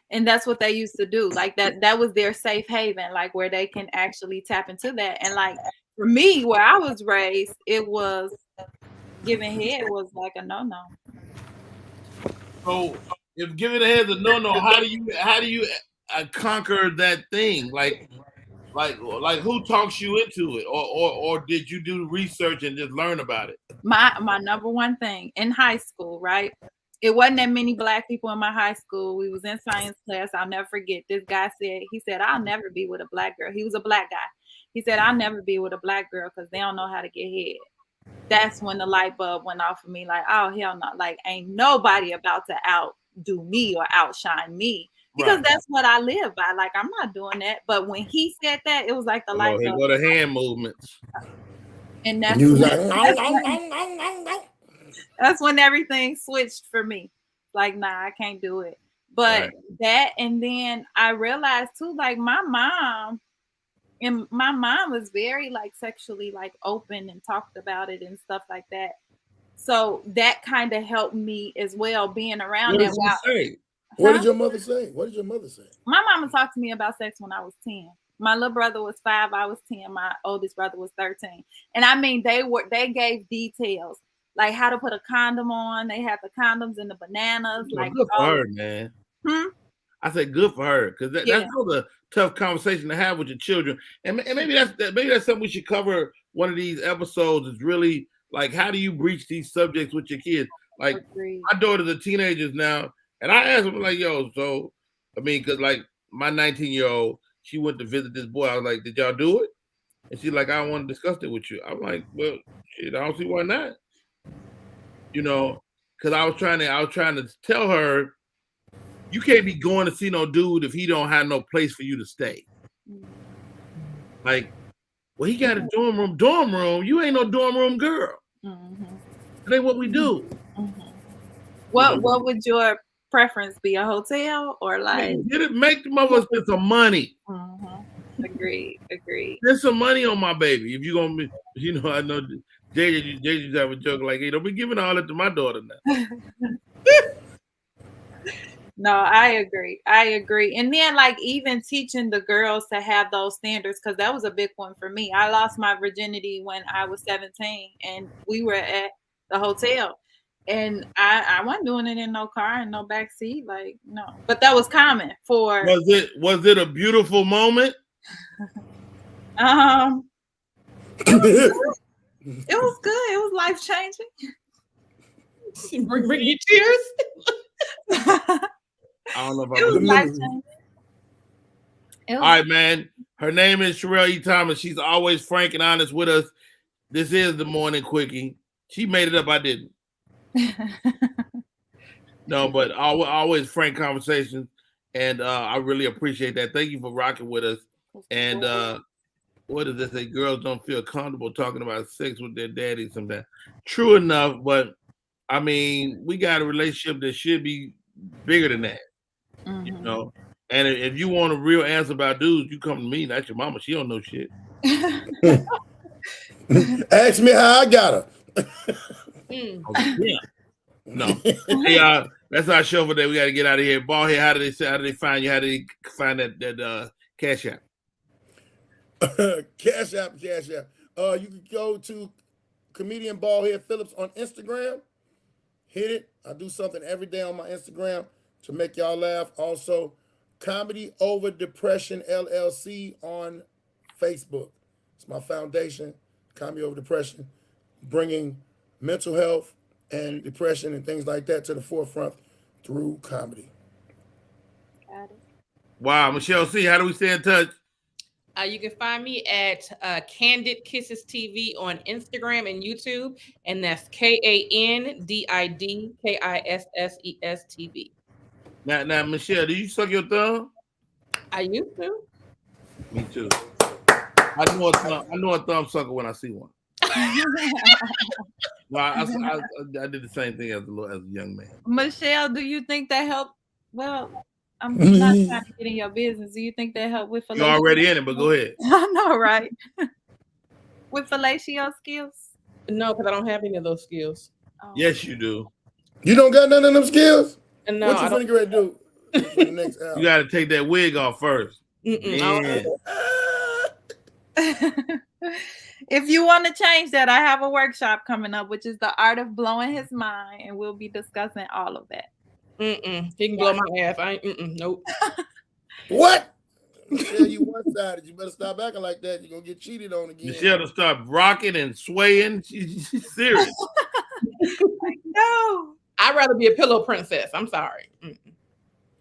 And that's what they used to do. Like that was their safe haven, like where they can actually tap into that. And like for me, where I was raised, it was giving head was like a no. So if giving head is a no, how do you conquer that thing? Like who talks you into it, or did you do research and just learn about it? My number one thing in high school, right? It wasn't that many black people in my high school. We was in science class. I'll never forget. This guy said, I'll never be with a black girl. He was a black guy. He said, I'll never be with a black girl because they don't know how to get head. That's when the light bulb went off for me. Like, oh, hell no. Like, ain't nobody about to outdo me or outshine me. Because that's what I live by. Like, I'm not doing that. But when he said that, it was like the light bulb. Here go the hand movements. And that's when everything switched for me. Like, nah, I can't do it. But that, and then I realized too, like my mom was very like sexually like open and talked about it and stuff like that. So that kind of helped me as well, being around that. What did your mother say? My mama talked to me about sex when I was 10. My little brother was 5, I was 10. My oldest brother was 13. And I mean, they gave details. Like how to put a condom on. They had the condoms and the bananas. Well, like good for her, man. I said good for her because that's all a tough conversation to have with your children. And maybe that's something we should cover one of these episodes. Is really like how do you breach these subjects with your kids? Like my daughters are teenagers now, and I asked them like, "Yo, so I mean, because like my 19-year-old, she went to visit this boy. I was like, did y'all do it? And she's like, I don't want to discuss it with you. I'm like, well, shit, I don't see why not. You know, because I was trying to tell her, you can't be going to see no dude if he don't have no place for you to stay. Like, well, he got a dorm room. You ain't no dorm room girl. That ain't what we do. What would your preference be? A hotel or like? Make the mother spend some money. Agreed. Spend some money on my baby. If you gonna be, you know, I know JJ used to have a joke like, hey, don't be giving all that to my daughter now. No, I agree. And then like even teaching the girls to have those standards, because that was a big one for me. I lost my virginity when I was 17 and we were at the hotel. And I wasn't doing it in no car and no back seat, like no. But that was common for. Was it a beautiful moment? It was good. It was life changing. Bring you tears. I don't know if it was life changing. All right, man. Her name is Sherelle E. Thomas. She's always frank and honest with us. This is the morning quickie. She made it up. I didn't. No, but always frank conversations, and I really appreciate that. Thank you for rocking with us. And what does it say? Girls don't feel comfortable talking about sex with their daddy sometimes. True enough, but I mean, we got a relationship that should be bigger than that. You know, and if you want a real answer about dudes, you come to me, not your mama. She don't know shit. Ask me how I got her. Oh, yeah. No. Hey, that's our show for today. We got to get out of here. Ballhead, how do they find you? How do they find that Cash App? Cash App. You can go to comedian Ballhead Phillips on Instagram. Hit it. I do something every day on my Instagram to make y'all laugh. Also, Comedy Over Depression LLC on Facebook. It's my foundation, Comedy Over Depression, bringing mental health and depression and things like that to the forefront through comedy. Got it. Wow, Michelle C., how do we stay in touch? You can find me at Candid Kisses TV on Instagram and YouTube, and that's KANDID KISSES TV. Now, Michelle, do you suck your thumb? I used to. Me too. I know a thumb sucker when I see one. No, I did the same thing as a young man. Michelle, do you think that helped? Well, I'm not trying to get in your business. Do you think that helped with fellatio? You're already in it, but go ahead. I know, right? With fellatio skills? No, because I don't have any of those skills. Oh. Yes, you do. You don't got none of them skills? No, what you finna get ready to do for the next hour? You got to take that wig off first. If you want to change that, I have a workshop coming up, which is the art of blowing his mind, and we'll be discussing all of that. He can blow my ass. I ain't. Nope. What? Michelle, you one-sided. You better stop acting like that. You're gonna get cheated on again. Michelle to start rocking and swaying. She's serious. No. I'd rather be a pillow princess. I'm sorry.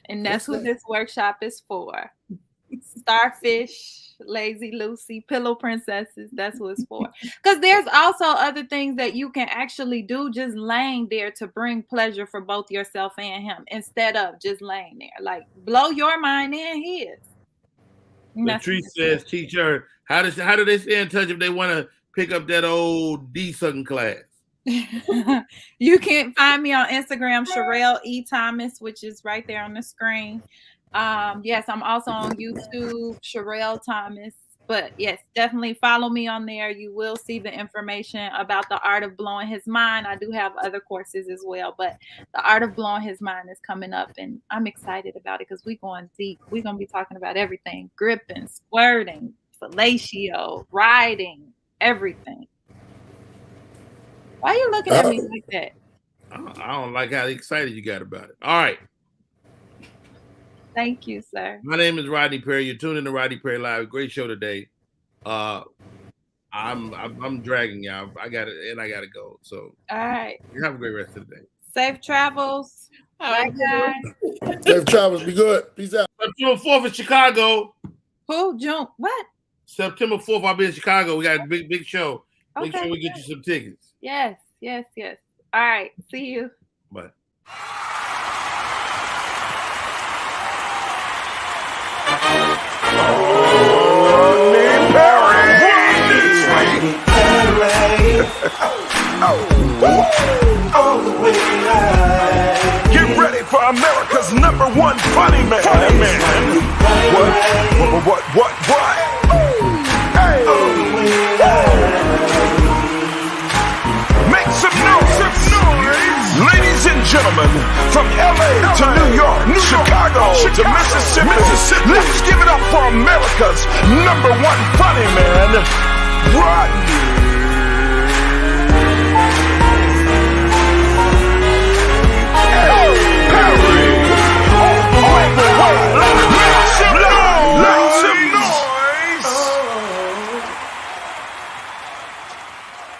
And that's who this workshop is for. Starfish, Lazy Lucy, pillow princesses. That's who it's for. Because there's also other things that you can actually do just laying there to bring pleasure for both yourself and him instead of just laying there. Like, blow your mind and his. Latrice says, teacher, how do they stay in touch if they want to pick up that old D-sucking class? You can find me on Instagram, Sherelle E. Thomas, which is right there on the screen. Yes, I'm also on YouTube, Sherelle Thomas. But yes, definitely follow me on there. You will see the information about the art of blowing his mind. I do have other courses as well, but the art of blowing his mind is coming up, and I'm excited about it because we're going deep. We're going to be talking about everything: gripping, squirting, fellatio, riding, everything. Why are you looking at me like that? I don't like how excited you got about it. All right. Thank you, sir. My name is Rodney Perry. You're tuning in to Rodney Perry Live. Great show today. I'm dragging y'all. I gotta go. So all right. You have a great rest of the day. Safe travels. Bye, guys. Safe travels. Be good. Peace out. September 4th in Chicago. Who? June? What? September 4th, I'll be in Chicago. We got a big show. Make Okay, sure we get you some tickets. Yes. All right. See you. Bye. Get ready for America's #1 funny man. What? Hey. Make some noise. Ladies and gentlemen, from LA to New York, Chicago to Mississippi, let's give it up for America's #1 funny man, Rodney.